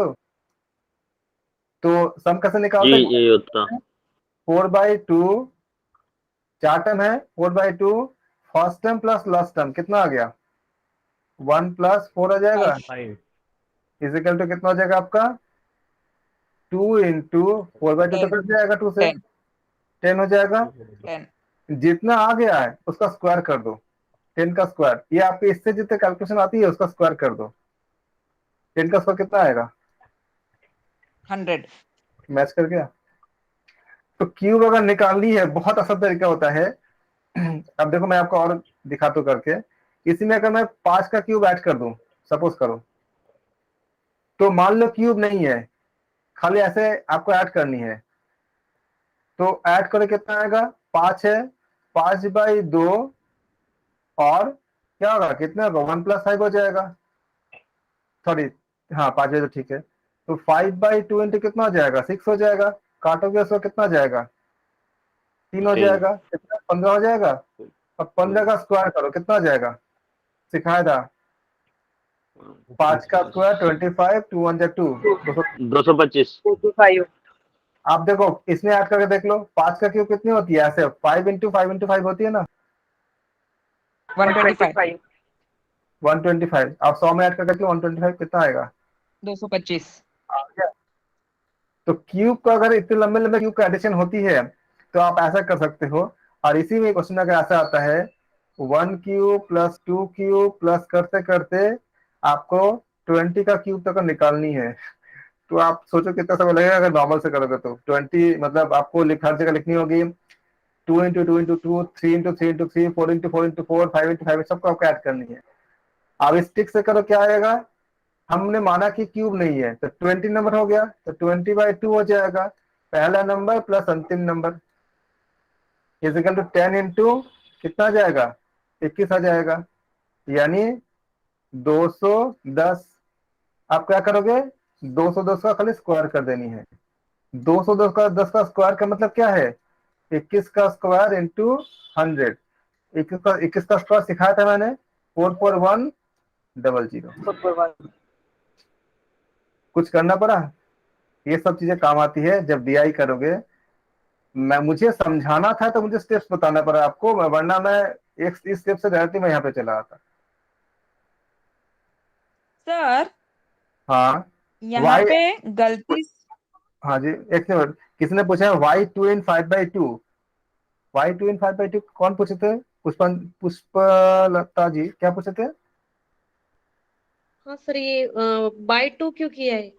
तो सम कैसे जी निकालते? यही होता। 4/2, 4 टर्म है, 4/2 first term plus last term कितना आ गया? 1 + 4 आ जाएगा, 5 इजिकल टू कितना हो जाएगा आपका? 2 × 4/2 तो 10 कट जाएगा 2 से, 10 10 हो जाएगा। 10 जितना आ गया है उसका स्क्वायर कर दो, 10 का स्क्वायर, ये आपके इससे जितने कैलकुलेशन आती है उसका स्क्वायर कर दो। 10 का स्क्वायर कितना आएगा? 100 मैच कर गया। तो क्यूब अगर निकालनी है, बहुत आसान तरीका होता है। अब देखो मैं आपको और दिखाता हूं करके, इसी में अगर मैं 5 का क्यूब ऐड कर दूं, सपोज करो, तो मान लो क्यूब नहीं है, खाली ऐसे आपको ऐड करनी है, तो ऐड करो कितना आएगा? 5 है, 5/2 और क्या होगा, कितना होगा? 1 + 5 हो जाएगा, सॉरी हाँ 5 है तो ठीक है। तो 5/2 इंटू कितना हो जाएगा? 6 हो जाएगा, काटोगे उसको कितना हो जाएगा? 3 हो 3 जाएगा, कितना? 15 हो जाएगा। अब 15 का स्क्वायर करो कितना हो जाएगा? सिखाया था, 5 का स्क्वायर 25, 2 1 2, 225 45। आप देखो इसमें ऐड करके देख लो, 5 का क्यूब कितनी होती है? ऐसे 5 × 5 × 5 होती है ना, 125 125। आप 100 में ऐड करके देख लो 125 कितना आएगा? 225 आ गया। तो क्यूब का अगर इतने लंबे लंबे क्यूब का एडिशन होती है तो आप ऐसा कर सकते हो। और इसी में क्वेश्चन अगर ऐसा आता है 1 क्यूब प्लस 2 क्यूब प्लस करते करते आपको 20 का क्यूब तक निकालनी है, तो आप सोचो कितना समय लगेगा अगर नॉर्मल से करोगे तो 20 मतलब आपको हर जगह लिखनी होगी 2 × 2 × 2 3 × 3 × 3 4 × 4 × 4 5 × 5 सबको आपको ऐड करनी है। अब स्टिक से करो क्या आएगा, हमने माना कि क्यूब नहीं है तो 20 नंबर हो गया, तो 20/2 हो जाएगा पहला नंबर प्लस अंतिम नंबर इजिकल टू 10 इंटू कितना आ जाएगा 21 आ जाएगा, यानी 210। आप क्या करोगे 210 का खाली स्क्वायर कर देनी है। 210 का 10 का स्क्वायर का मतलब क्या है 21 का स्क्वायर इंटू 100। 21 का स्क्वायर सिखाया था मैंने 44100। कुछ करना पड़ा, ये सब चीजें काम आती है जब डीआई करोगे। मुझे समझाना था तो मुझे स्टेप्स बताना पड़ा आपको, वरना मैं एक इस स्टेप से डायरेक्टली मैं यहाँ पे चला आता। सर हाँ यहाँ वाई, पे गलती हाँ जी एक मिनट, किसी ने पूछा है y2 इन 5/2। y2 इन 5/2 कौन पूछे थे? पुष्पलता जी क्या पूछे थे? हाँ सर, ये बाय 2 क्यों किया है?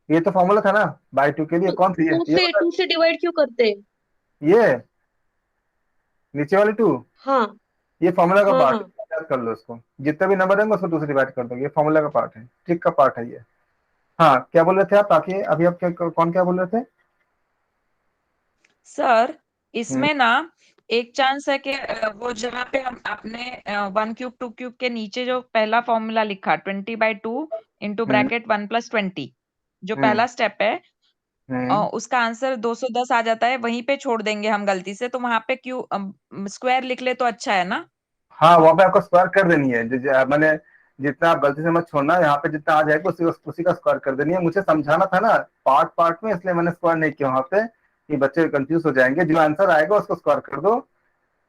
ये तो फॉर्मूला था ना बाई 2 के लिए, तो कौन सी है ये बता। 2 से डिवाइड क्यों करते हैं? ये नीचे वाली 2 हाँ ये फॉर्मूला का हाँ पार्ट हाँ। है, याद कर लो इसको, जितने भी नंबर रहेंगे उसको 2 से डिवाइड कर दो, ये फॉर्मूला का पार्ट है, ट्रिक का पार्ट है ये। हाँ क्या बोल रहे थे आप, ताकि अभी आप कौन क्या बोल रहे थे? सर इसमें ना एक चांस है कि वो जहाँ पे हम आपने 1 क्यूब 2 क्यूब के नीचे जो पहला फॉर्मूला लिखा 20/2 इंटू हम्म ब्रैकेट 1 + 20 जो हम्म पहला स्टेप है, हम्म उसका आंसर 210 आ जाता है, वहीं पे छोड़ देंगे हम गलती से, तो वहां पे क्यू स्क्वायर लिख ले तो अच्छा है ना? हाँ वहां पे आपको स्क्वायर कर देनी है, मैंने जितना आप गलती से मत छोड़ना, यहाँ पे जितना आ जाएगा उसी का स्क्वायर कर देनी है। मुझे समझाना था ना पार्ट पार्ट में, इसलिए मैंने स्क्वायर नहीं किया वहां पे कि बच्चे कंफ्यूज हो जाएंगे। जो आंसर आएगा उसको स्क्वायर कर दो,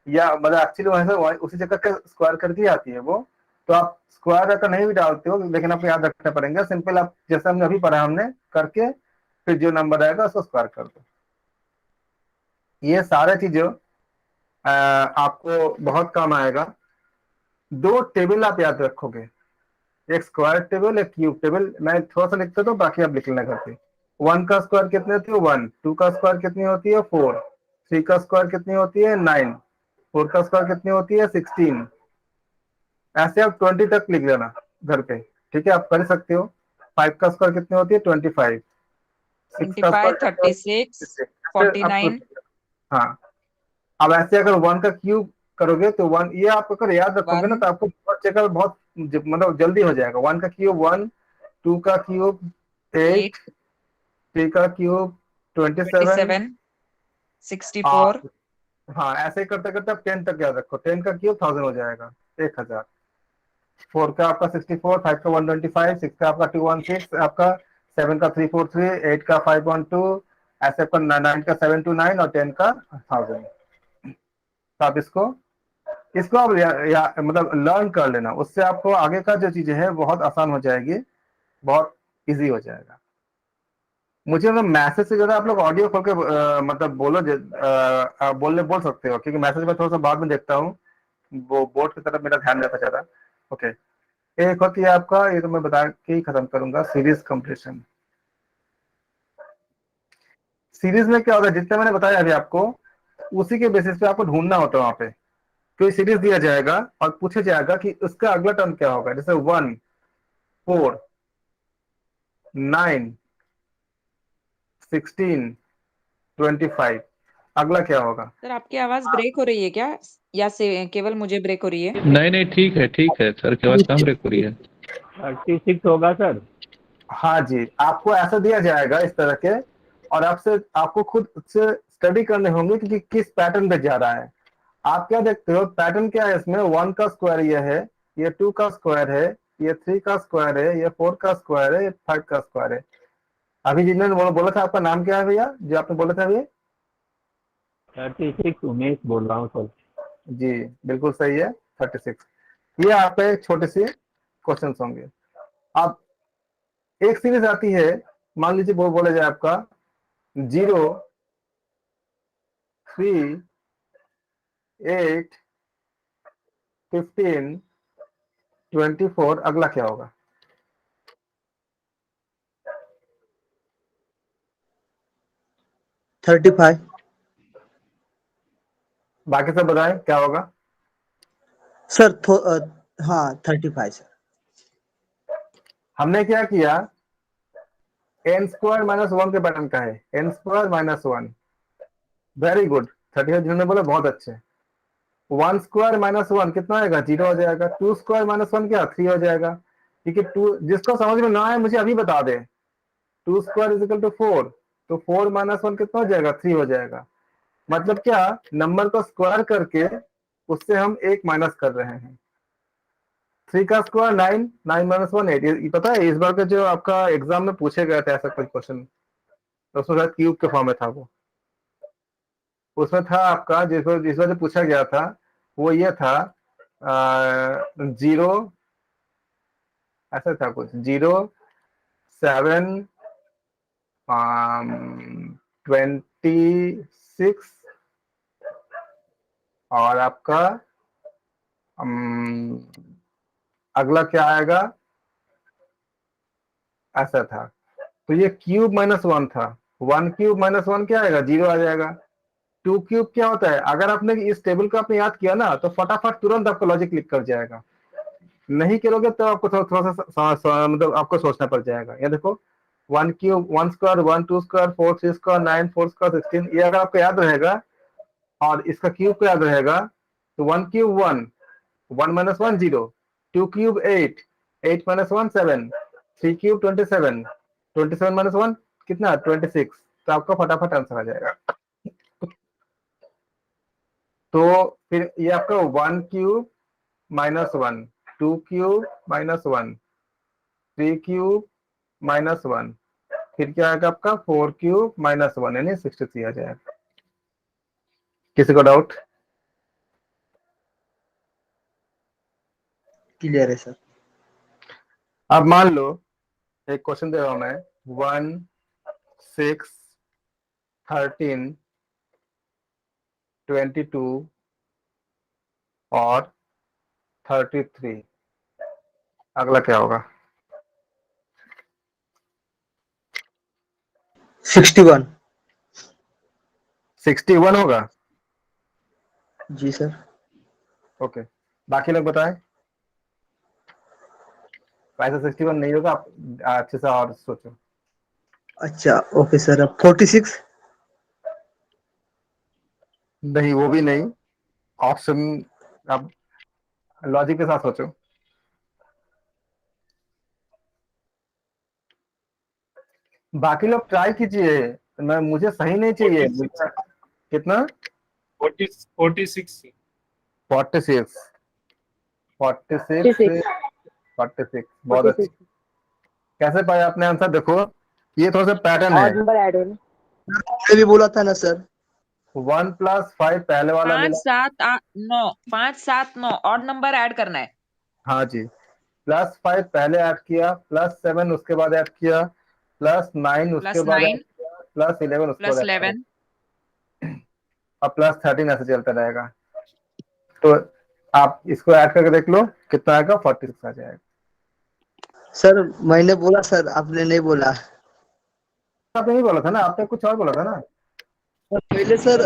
या मतलब एक्चुअली वहां से उसी जगह के स्क्वायर करके आती है वो, तो आप स्क्वायर अगर नहीं भी डालते हो लेकिन आपको याद रखना पड़ेगा, सिंपल आप जैसे हमने अभी पढ़ा हमने करके फिर जो नंबर आएगा उसको स्क्वायर कर दो। ये सारे चीजें आपको बहुत काम आएगा। 2 टेबल आप याद रखोगे, एक स्क्वायर टेबल एक क्यूब टेबल। मैं थोड़ा सा लिखता तो बाकी आप लिख लेना घर पे। 1 का स्क्वायर कितनी होती है 1, 2 का स्क्वायर कितनी होती है 4, 3 का स्क्वायर कितनी होती है 9, 4 का स्क्वायर कितनी होती है 16। ऐसे आप 20 तक लिख लेना घर पे, ठीक है आप कर सकते हो। 5 का स्क्वायर कितनी होती है 25, 6 का 25 स्क्वायर कितनी 36 होती है 49 हाँ। अब ऐसे अगर 1 का क्यूब करोगे तो 1, ये आप अगर याद रखोगे ना 1 तो आपको बहुत जगह बहुत मतलब जल्दी हो जाएगा। 1 का क्यूब 1, 2 का क्यूब 8, 8 3 का क्यूब 27। 27 64 हाँ ऐसे ही करते करते आप 10 तक याद रखो, 10 का क्यूब 1000 हो जाएगा 1000। 4 का आपका 64, 5 का 125, 6 का आपका 216, आपका 7 का 343, 8 का 512, ऐसे आपका 9 का 729 और 10 का 1000। तो आप इसको आप मतलब लर्न कर लेना, उससे आपको आगे का जो चीजें है बहुत आसान हो जाएगी, बहुत इजी हो जाएगा। मुझे मतलब मैसेज से ज्यादा आप लोग ऑडियो खोल के मतलब बोलो, बोल सकते हो, क्योंकि मैसेज में थोड़ा सा बाद में देखता हूँ, वो बोर्ड की तरफ मेरा ध्यान रहता ज्यादा। ओके एक होती है आपका, ये तो मैं बता के ही खत्म करूंगा, सीरीज कंप्लीशन। सीरीज में क्या होता है जितना मैंने बताया अभी आपको, उसी के बेसिस पे आपको ढूंढना होता है। वहां पे कोई सीरीज दिया जाएगा और पूछा जाएगा कि उसका अगला टर्म क्या होगा, जैसे 1 4 9 16 25, अगला क्या होगा? सर आपकी आवाज ब्रेक हो रही है क्या, या से केवल मुझे ब्रेक हो रही है? नहीं नहीं ठीक है सर, केवल कम ब्रेक हो रही है। 36 होगा सर। हाँ जी, आपको ऐसा दिया जाएगा इस तरह के, और आपको खुद से स्टडी करने होंगे कि किस पैटर्न पे जा रहा है। आप क्या देखते हो पैटर्न क्या है इसमें, 1 का स्क्वायर ये है, ये 2 का स्क्वायर है, ये 3 का स्क्वायर है, ये 4 का स्क्वायर है, ये 5 का स्क्वायर है। अभी जिन्होंने बोला था, आपका नाम क्या है भैया जो आपने बोला था अभी? 36 उमेश बोल रहा हूँ सर। जी बिल्कुल सही है 36। ये आपका एक छोटे से क्वेश्चन होंगे। अब एक सीरीज आती है, मान लीजिए वो बोला जाए आपका 0 3, 8, 15, 24, अगला क्या होगा? Thirty five. बाकी सब बताएं क्या होगा? सर हाँ 35 सर। हमने क्या किया, n स्क्वायर माइनस 1 के पैटर्न का है, n square minus 1। Very good, 35 जिन्होंने बोला बहुत अच्छे। 1 स्क्वायर माइनस 1 कितना आएगा? 0 हो जाएगा। 2 स्क्वायर माइनस 1 क्या? 3 हो जाएगा। ठीक है, 2 जिसको समझ में ना आए मुझे अभी बता दे। 2 स्क्वायर इज इक्वल टू 4, तो 4 माइनस 1 कितना हो जाएगा? 3 हो जाएगा। मतलब क्या, नंबर को स्क्वायर करके उससे हम 1 माइनस कर रहे हैं। 3 का स्क्वायर 9, 9 माइनस 1 8। ये पता है इस बार का जो आपका एग्जाम में पूछे गए थे ऐसा कुछ क्वेश्चन, तो उसमें शायद क्यूब के फॉर्म में था वो। उसमें था आपका जिस बार जो पूछा गया था वो ये था 0, ऐसा था कुछ 0, 7, 26 और आपका अगला क्या आएगा, ऐसा था। तो ये क्यूब माइनस 1 था। 1 क्यूब माइनस 1 क्या आएगा? 0 आ जाएगा। 2 क्यूब क्या होता है? अगर आपने इस टेबल को आपने याद किया ना तो फटाफट तुरंत आपका लॉजिक क्लिक कर जाएगा। नहीं करोगे तो आपको थोड़ा सा मतलब आपको सोचना पड़ जाएगा। ये देखो 1 cube 1 square 1 2 square 4 3 square 9 4 square 16, ये अगर आपको याद रहेगा और इसका क्यूब को याद रहेगा तो 1 cube 1, 1 minus 1 0, 2 cube 8, 8 minus 1 7, 3 cube 27, 27 minus 1 कितना? 26। तो आपका फटाफट आंसर आ जाएगा। तो फिर ये आपका 1 cube minus 1, 2 cube minus 1, 3 cube minus 1, फिर क्या आएगा आपका 4 क्यूब माइनस 1, यानी 63 आ जाएगा। किसी को डाउट? क्लियर है सर। अब मान लो एक क्वेश्चन दे रहा हूं मैं, 1, 6, 13, 22 और 33, अगला क्या होगा? 61। 61 होगा। जी सर। ओके, बाकी लोग बताएं। वैसे 61 नहीं होगा, आप अच्छे से और सोचो। अच्छा ओके सर, अब 46। नहीं, वो भी नहीं। ऑप्शन आप लॉजिक के साथ सोचो। बाकी लोग ट्राई कीजिए, मैं मुझे सही नहीं चाहिए। कितना? 46 46, 46, 46 46, बहुत अच्छी। 46 कैसे पाया आपने आंसर? देखो ये थोड़ा सा पैटर्न है। और नंबर ऐड होने। मैंने भी बोला था ना सर। 1 प्लस 5 पहले वाला 5 मिला। 7 9, 5 7 9 और नंबर ऐड करना है। हाँ जी, प्लस 5 पहले ऐड किया, प्लस 7 उसके बाद ऐड किया, प्लस 9 उसके प्लस बाद ऐड 9 किया, प्लस 11 उसके प्लस बाद ऐड किया, 11 और प्लस 13 ऐसे चलता रहेगा। तो आप इसको ऐड करके देख लो कितना आएगा, 46 आ जाएगा। सर मैंने बोला सर, आपने नहीं बोला। आपने नहीं बोला था ना, आपने कुछ और बोला था ना। पहले सर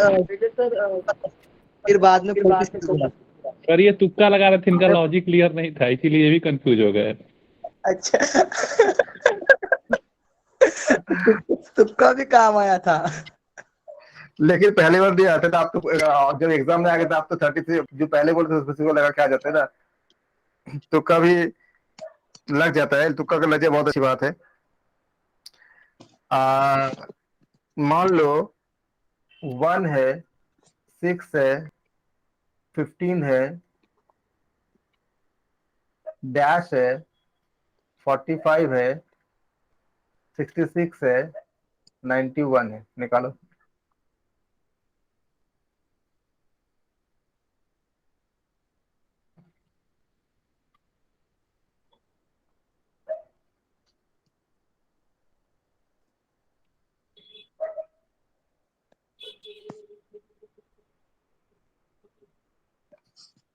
फिर बाद में 46 बोला। सर ये तुक्का लगा रहे थे, इनका लॉजिक क्लियर नहीं था, इसीलिए ये भी कंफ्यूज हो गए। अच्छा तुक्का भी काम आया था। लेकिन पहली बार दिया था तो आप तो जब एग्जाम में आ गए थे आप तो 33 जो पहले बोलते थे उसी को लगा के आ जाते हैं ना। तुक्का भी लग जाता है, तुक्का का लग जाए बहुत अच्छी बात है। मान लो 1 है, 6 है, 15 है, डैश है, 45 है, 66 है, 91 है। निकालो।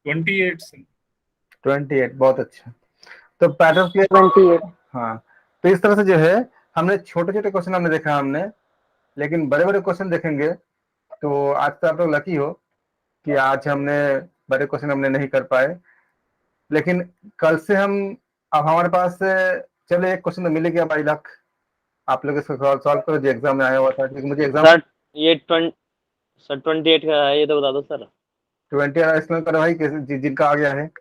28 से 28, बहुत अच्छा। तो पैटर्न क्लियर। 28। हाँ, तो इस तरह से जो है हमने छोटे छोटे क्वेश्चन हमने देखा हमने, लेकिन बड़े बड़े क्वेश्चन देखेंगे। तो आज तो आप लोग लकी हो कि आज हमने बड़े क्वेश्चन हमने नहीं कर पाए, लेकिन कल से हम, अब हमारे पास चलो एक क्वेश्चन तो मिल गया बाई लक, आप लोग इसको सॉल्व करो जो एग्जाम में आया हुआ था, क्योंकि मुझे एग्जाम सर ये 28 का है, ये तो बता दो सर। 20 इसमें करो भाई, जिनका आ गया है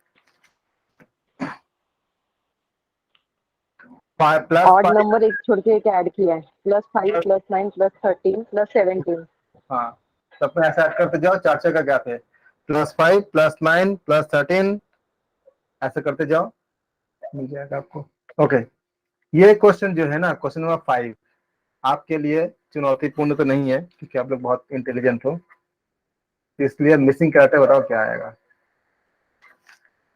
प्लस ऑड 5। नंबर एक छोड़ के एक ऐड किया है, +5 +9 +13 +17। हाँ, तो अपने ऐसे ऐड करते जाओ, 4 का गैप है, +5 +9 +13 ऐसे करते जाओ, मिल जाएगा आपको। ओके, ये क्वेश्चन जो है ना, क्वेश्चन नंबर 5 आपके लिए चुनौतीपूर्ण तो नहीं है, क्योंकि आप लोग बहुत इंटेलिजेंट हो, इसलिए मिसिंग कैरेक्टर बताओ क्या आएगा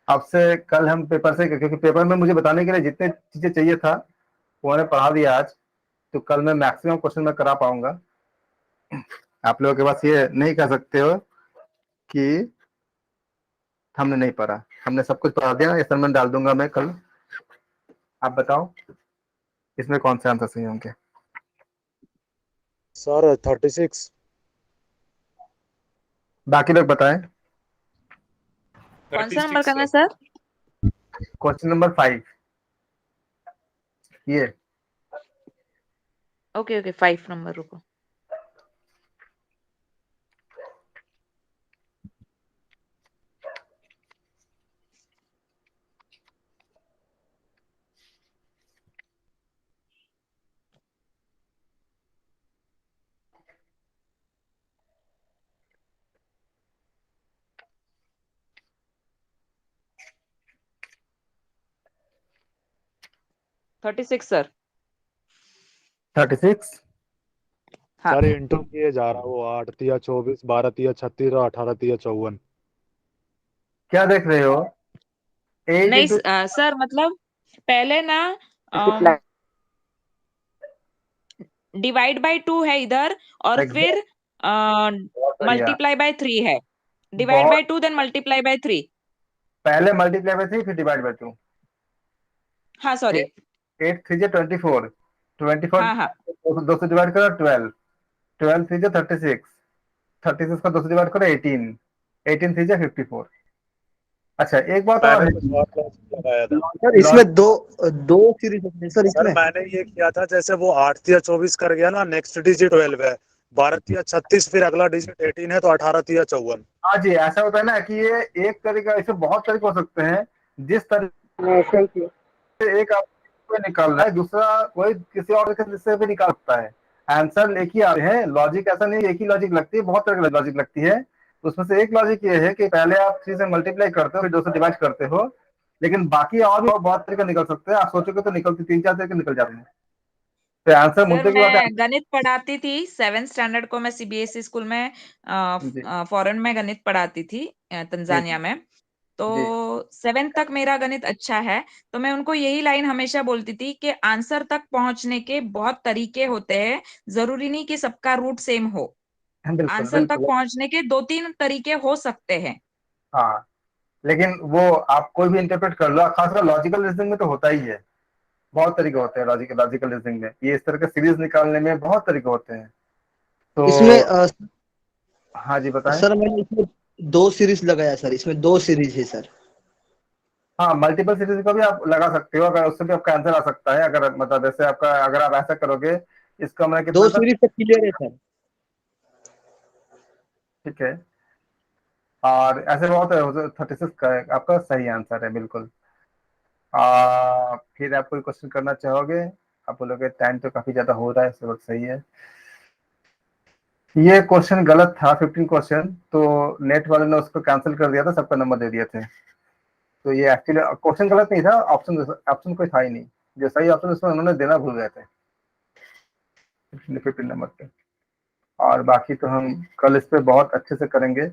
आपसे। कल हम पेपर से, क्योंकि पेपर में मुझे बताने के लिए जितने चीजें चाहिए था वो मैंने पढ़ा दिया आज, तो कल मैं मैक्सिमम क्वेश्चन में करा पाऊंगा। आप लोगों के पास ये नहीं कह सकते हो कि हमने नहीं पढ़ा, हमने सब कुछ पढ़ा दिया, असाइनमेंट डाल दूंगा मैं कल। आप बताओ इसमें कौन से आंसर सही होंगे। सर 36। बाकी लोग बताएं। कौन सा 36 नंबर करना है सर। सर? क्वेश्चन नंबर 5 ये। ओके ओके 5 नंबर, रुको। Thirty six sir. 36 हाँ। सर इंटू किए जा रहा, वो 8 तिया 24, 12 तिया 36 और 18 तिया 54। क्या देख रहे हो? 8 नहीं इंटू सर, मतलब पहले ना Multiply। डिवाइड बाय 2 है इधर, और फिर बहुत बढ़िया, मल्टीप्लाई बाय 3 है। डिवाइड बहुत। By 2 then multiply by 3। पहले मल्टीप्लाई बाय 3 फिर डिवाइड बाय 2। हाँ सॉरी। 8 3 24, 24 हाँ हाँ। 2 से डिवाइड करो 12, 12 3 36, 36 को 2 से डिवाइड करो 18, 18 3 54। अच्छा, एक बात और मैंने है। कुछ और लॉजिक लगाया था। सर इसमें दो दो सीरीज होते हैं सर सर इसमें। मैंने ये किया था, जैसे वो 8 तिया 24 कर गया ना, नेक्स्ट डिजिट 12 है, 12 तिया 36, फिर अगला डिजिट 18 है, तो 18 तिया 54। हाँ जी, ऐसा होता है ना कि ये एक तरीका, इसे बहुत तरीके हो सकते हैं। जिस तरीके मैं ऐसा ही किया। से एक आपको निकाल रहा है, दूसरा कोई किसी और तरीके से भी निकाल सकता है। आंसर एक ही आते हैं, लॉजिक ऐसा नहीं एक ही लॉजिक लगती है, बहुत तरह की लॉजिक लगती है। उसमें से एक लॉजिक ये है कि पहले आप 3 से मल्टीप्लाई करते हो, फिर 2 से डिवाइड करते हो, लेकिन बाकी और भी बहुत तरीके निकल सकते हैं। आप सोचोगे तो निकलती 3 4 तरीके निकल जाते हैं। तो आंसर सर मुद्दे की बात है। मैं गणित पढ़ाती थी 7th स्टैंडर्ड को, मैं सीबीएसई स्कूल में जी फॉरेन में गणित पढ़ाती थी, जी तंजानिया में। तो जी 7th तक मेरा गणित अच्छा है। तो मैं उनको यही लाइन हमेशा बोलती थी कि आंसर तक पहुंचने के बहुत तरीके होते हैं, जरूरी नहीं कि सबका रूट सेम हो। हाँ, बिल्कुल आंसर तक बिल्कुल। पहुंचने के 2-3 तरीके हो सकते हैं। हाँ, लेकिन वो आप कोई भी इंटरप्रेट कर लो, खासकर लॉजिकल रीजनिंग में तो होता ही है। बहुत तरीके होते हैं लॉजिकल रीजनिंग में, ये इस तरह के सीरीज निकालने में बहुत तरीके होते हैं। इसमें तो हाँ जी, बताएं। सर मैंने इसमें दो सीरीज लगाया सर, इसमें दो सीरीज है सर। हाँ, मल्टीपल सीरीज का भी आप लगा सकते हो, अगर उससे भी आपका आंसर आ सकता है। अगर मतलब जैसे आपका, अगर आप ऐसा करोगे, इसका मतलब दो कितना था? सीरीज तो क्लियर है सर। ठीक है, और ऐसे बहुत है। 36 का है आपका सही आंसर है, बिल्कुल। फिर आप कोई क्वेश्चन करना चाहोगे? आप बोलोगे टाइम तो काफी ज्यादा हो रहा है, इस वक्त सही है। ये क्वेश्चन गलत था, 15 क्वेश्चन, तो नेट वाले ने उसको कैंसिल कर दिया था, सबका नंबर दे दिए थे। तो ये एक्चुअली क्वेश्चन गलत नहीं था, ऑप्शन ऑप्शन कोई था ही नहीं। जो सही ऑप्शन उसमें उन्होंने देना भूल गए थे 15 नंबर पे। और बाकी तो हम कल इस पे बहुत अच्छे से करेंगे।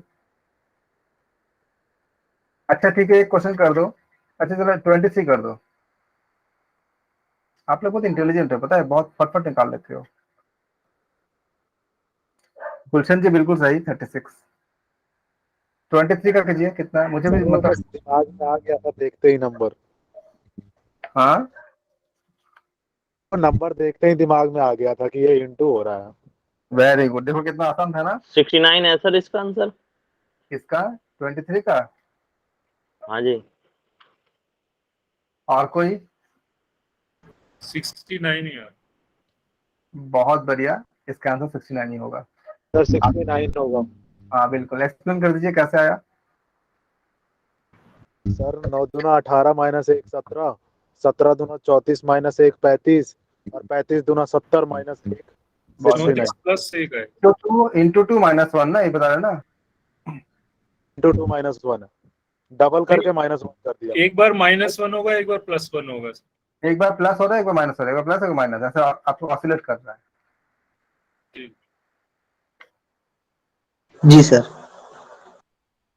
अच्छा ठीक है, एक क्वेश्चन कर दो। अच्छा चलो 23 कर दो। आप लोग बहुत इंटेलिजेंट है, पता है, बहुत फटफट निकाल लेते हो। गुलशन जी बिल्कुल सही, 36। 23 का कीजिए, कितना है मुझे भी सर वो बस मतलब। दिमाग में आ गया था देखते ही नंबर, हाँ वो नंबर देखते ही दिमाग में आ गया था कि ये इंटू हो रहा है। वेरी गुड, देखो कितना आसान था ना। 69 है सर इसका आंसर। किसका? 23 का? हाँ जी। और कोई? 69 यार। बहुत बढ़िया, इसका आंसर 69 ही होगा। सर 69 होगा। हाँ बिल्कुल, एक्सप्लेन कर दीजिए कैसे आया। सर 9 दूना 18 माइनस 1 17, 17 दूना 34 माइनस 1 35, और 35 दूना 70 माइनस 1 69 34 प्लस 1 है। तो 2 इंटू 2 माइनस 1 ना, ये बता रहे ना। इंटू 2 माइनस 1 डबल करके माइनस 1 कर दिया। एक बार -1 होगा, एक बार +1 होगा। एक बार प्लस हो रहा है, एक बार माइनस हो रहा है, एक बार प्लस एक बार माइनस, ऐसे आपको ऑसिलेट कर रहा है। जी सर।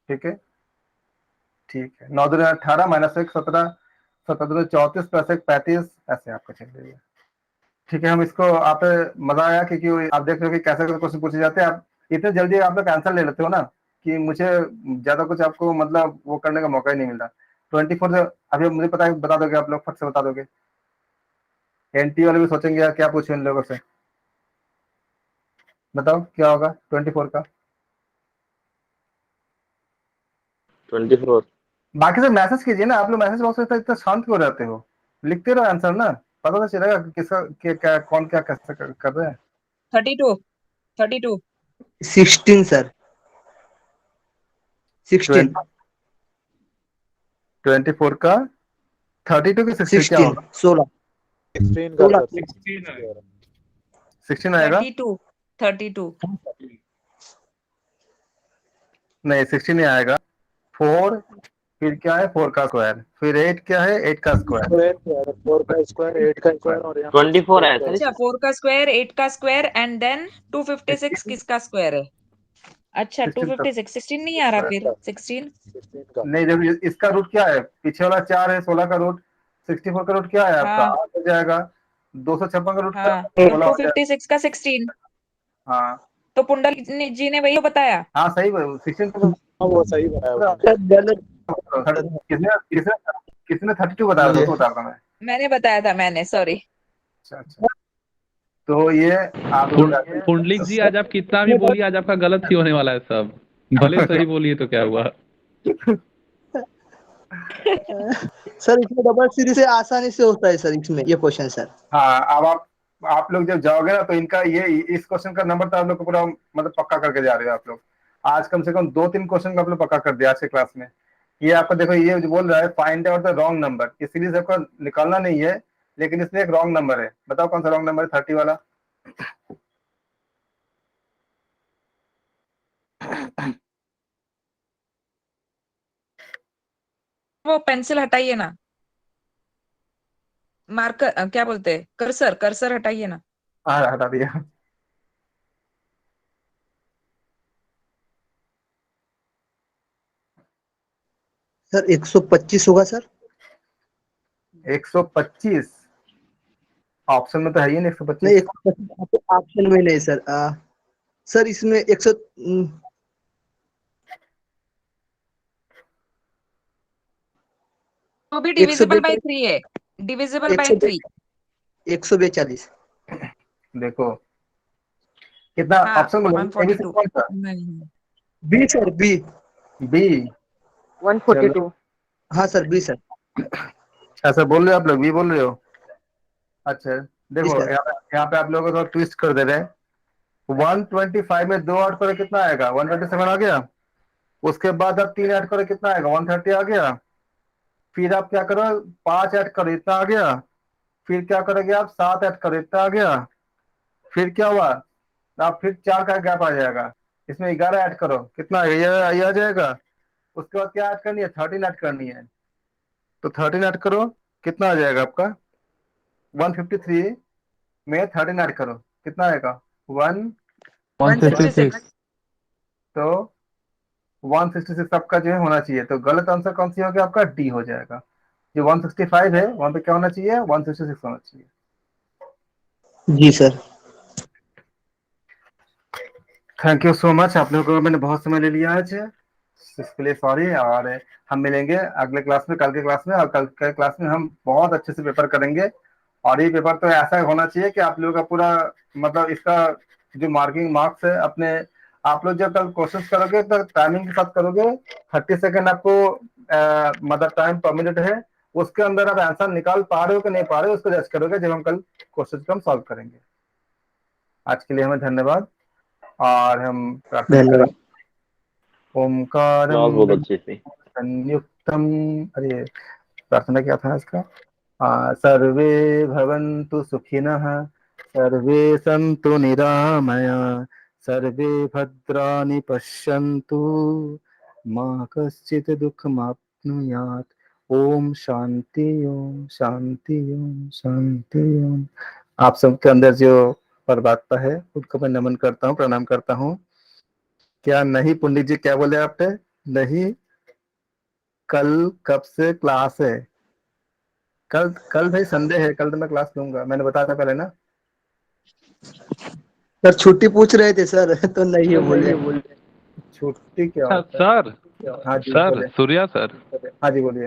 ठीक है, ठीक है। 9 दूनी 18 माइनस 1 17, 17 दूनी 34 प्लस 1 35, ऐसे आपको चल रही है। ठीक है, हम इसको आप मजा आया क्योंकि आप देख रहे हो कि कैसे कैसे क्वेश्चन पूछे जाते हैं। आप इतने जल्दी आप लोग आंसर ले लेते हो ना कि मुझे ज्यादा कुछ आपको मतलब वो करने का मौका ही नहीं मिल रहा। 24 से अभी मुझे पता है, बता दोगे आप लोग, फट से बता दोगे। एनटी वाले भी सोचेंगे यार क्या पूछे इन लोगों से। बताओ क्या होगा 24 का? 24। बाकी से मैसेज कीजिए ना, आप लोग मैसेज बॉक्स में इतना शांत क्यों रहते हो? लिखते रहो आंसर ना, पता तो चलेगा कि किसका क्या कौन क्या कैसे कर रहे हैं। 32 32 16 सर, 16 24 का 32 की 60 क्या 16 होगा? 16 16 का सर 16 आएगा? 32 32 नहीं 16 नहीं आएगा। 4 फिर क्या है? 4 का स्क्वायर, फिर 8 क्या है? 8 का स्क्वायर। 4 का स्क्वायर 8 का स्क्वायर और यहाँ 24 है सर। अच्छा 4 का स्क्वायर 8 का स्क्वायर एंड देन 256 किसका स्क्वायर है? अच्छा 256 16 नहीं आ रहा फिर 16 नहीं देखो इसका रूट क्या है, पीछे वाला 4 है, 16 का रूट। 64 का रूट क्या है आपका? हाँ 8 हो जाएगा। 256 का रूट क्या हाँ है? तो 16 हो जाएगा। 256 का 16 हाँ तो पुंडल जी ने वही बताया। हाँ सही है 16 तो वो सही बताया गलत। किसने किसने किसने 32 बताया था, उसको बता रहा मैं। मैंने बताया था मैंने सॉरी। अच्छा अच्छा, तो ये आप लोग पुंडलिक जी आज आप कितना भी बोलिए, आज आपका गलत ही होने वाला है सब। भले सही बोलिए तो क्या हुआ। सर इसमें डबल सीरीज से आसानी से होता है सर, इसमें ये क्वेश्चन सर। हाँ, अब आप लोग जब जाओगे ना तो इनका ये इस क्वेश्चन का नंबर तो आप लोग को पूरा मतलब पक्का करके जा रहे हो आप लोग। आज कम से कम 2-3 क्वेश्चन का आप लोग पक्का कर दिया आज के क्लास में। ये आपको देखो, ये जो बोल रहा है find out the wrong number, इस सीरीज आपका निकालना नहीं है, लेकिन इसमें एक रॉन्ग नंबर है। बताओ कौन सा रॉन्ग नंबर है 30 वाला? वो पेंसिल हटाइए ना, मार्कर क्या बोलते हैं, कर्सर कर्सर हटाइए ना। हाँ हटा दिया। सर 125 होगा सर। 125 ऑप्शन में तो है ही नहीं नहीं 125। 125 ऑप्शन में नहीं सर। सर इसमें 100 तो भी डिविजिबल बाय 3 है, डिविजिबल बाय 3। 142 देखो कितना हाँ ऑप्शन बोलो, एबी से 142 कौन सा? नहीं बी सर, बी। बी। 142। हाँ सर, बी सर। ऐसा बोल रहे हो आप लोग, बी बोल रहे हो? अच्छा जी देखो सर। यहाँ पे आप लोगों को ट्विस्ट कर दे रहे हैं। 125 में 2 ऐड करो कितना आएगा? 127 आ गया। उसके बाद आप 3 ऐड करो कितना आएगा? 130 आ गया। फिर आप क्या करो, 5 ऐड करो इतना आ गया। फिर क्या करोगे आप? 7 ऐड करो इतना आ गया। फिर क्या हुआ? आप फिर 4 का गैप आ जाएगा। इसमें 11 ऐड करो कितना ये आ जाएगा। उसके बाद क्या ऐड करनी है? 13 ऐड करनी है। तो 13 ऐड करो कितना आ जाएगा आपका? 153 में 13 ऐड करो कितना आएगा? 166 तो 166 आपका जो है होना चाहिए। तो गलत आंसर कौन सी हो गया आपका? डी हो जाएगा। जो 165 है वहां पे क्या होना चाहिए? 166 होना चाहिए। जी sir. Thank you so much, आप लोगों को मैंने बहुत समय ले लिया आज। इसके लिए सॉरी। और हम मिलेंगे अगले क्लास में, कल के क्लास में, और कल के क्लास में हम बहुत अच्छे से पेपर करेंगे। और ये पेपर तो ऐसा होना चाहिए कि आप लोगों का पूरा मतलब इसका जो मार्किंग मार्क्स है अपने, आप लोग जब कल कोशिश करोगे तो टाइमिंग के साथ करोगे। 30 सेकेंड आपको मतलब टाइम परमिटेड है, उसके अंदर आप आंसर निकाल पा रहे हो कि नहीं पा रहे हो उसको जज करोगे जब हम कल क्वेश्चन को हम सॉल्व करेंगे। आज के लिए हमें धन्यवाद। और हम प्रार्थना धन्यवाद। ओमकारम बहुत अच्छी थी। संयुक्तम, अरे प्रार्थना क्या था इसका? सर्वे भवन्तु सुखिनः, सर्वे सन्तु निरामया, सर्वे भद्राणि पश्यन्तु, मा कश्चित् दुःखमाप्नुयात्। ओम शांति ओम शांति ओम शांति ओम। आप सबके अंदर जो परमात्मा है उसको मैं नमन करता हूँ, प्रणाम करता हूँ। क्या नहीं पंडित जी, क्या बोले आपने? नहीं, कल कब से क्लास है? कल कल भाई संडे है, कल तो मैं क्लास लूंगा, मैंने बताया था पहले ना। सर छुट्टी पूछ रहे थे सर तो नहीं है बोले। छुट्टी क्या अच्छा होता है? सर, हाँ जी सर बोले। सूर्या सर, हाँ जी बोलिए।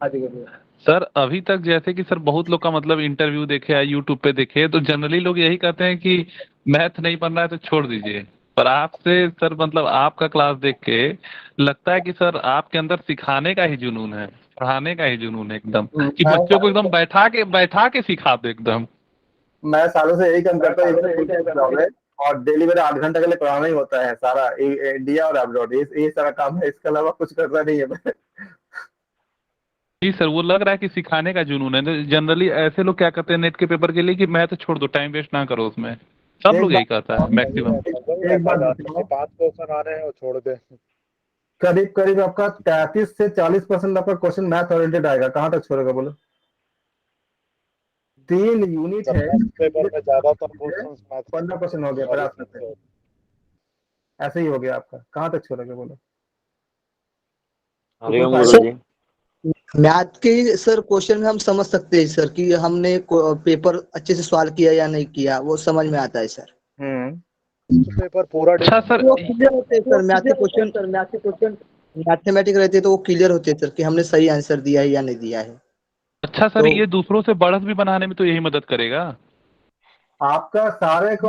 हाँ जी बोलिए। सर अभी तक जैसे कि सर बहुत लोग का मतलब इंटरव्यू देखे है, यूट्यूब पे देखे, तो जनरली लोग यही कहते हैं कि मैथ नहीं पढ़ना है तो छोड़ दीजिए। पर आपसे सर मतलब आपका क्लास देख के लगता है कि सर आपके अंदर सिखाने का ही जुनून है, पढ़ाने का ही जुनून है एकदम, कि बच्चों को एकदम बैठा के सिखा दो एकदम। मैं सालों से यही काम करता हूँ, ये मेरा फुल टाइम जॉब है। और डेली मेरा 8 घंटे के लिए पढ़ाना ही होता है सारा, इंडिया और अब्रॉड, ये सारा काम है, इसके अलावा कुछ करता नहीं है मैं। जी सर, वो लग रहा है कि सिखाने का जुनून है। जनरली ऐसे लोग क्या करते हैं नेट के पेपर के लिए कि मैं तो छोड़ दो, टाइम वेस्ट ना करो उसमें। सब एक लोग यही कहता है मैक्सिमम। एक बात बताओ, 5 क्वेश्चन आ रहे हैं वो छोड़ दे। करीब करीब आपका 33 से 40% आपका क्वेश्चन मैथ ओरिएंटेड आएगा, कहाँ तक छोड़ेगा बोलो? 3 यूनिट है, पेपर में ज्यादातर क्वेश्चन 15% हो गया 50 में, ऐसे ही हो गया आपका, कहाँ तक छोड़ेगा बोलो? हरिओम गुरु जी। मैथ के सर क्वेश्चन में हम समझ सकते हैं सर कि हमने पेपर अच्छे से सॉल्व किया या नहीं किया, वो समझ में आता है सर। पेपर पूरा अच्छा सर, वो क्लियर होते हैं सर, मैथ के क्वेश्चन मैथमेटिक रहते हैं तो वो क्लियर होते हैं सर कि हमने सही आंसर दिया है या नहीं दिया है। अच्छा सर, ये दूसरों से बढ़त भी बनाने में तो यही मदद करेगा। आपका सारे को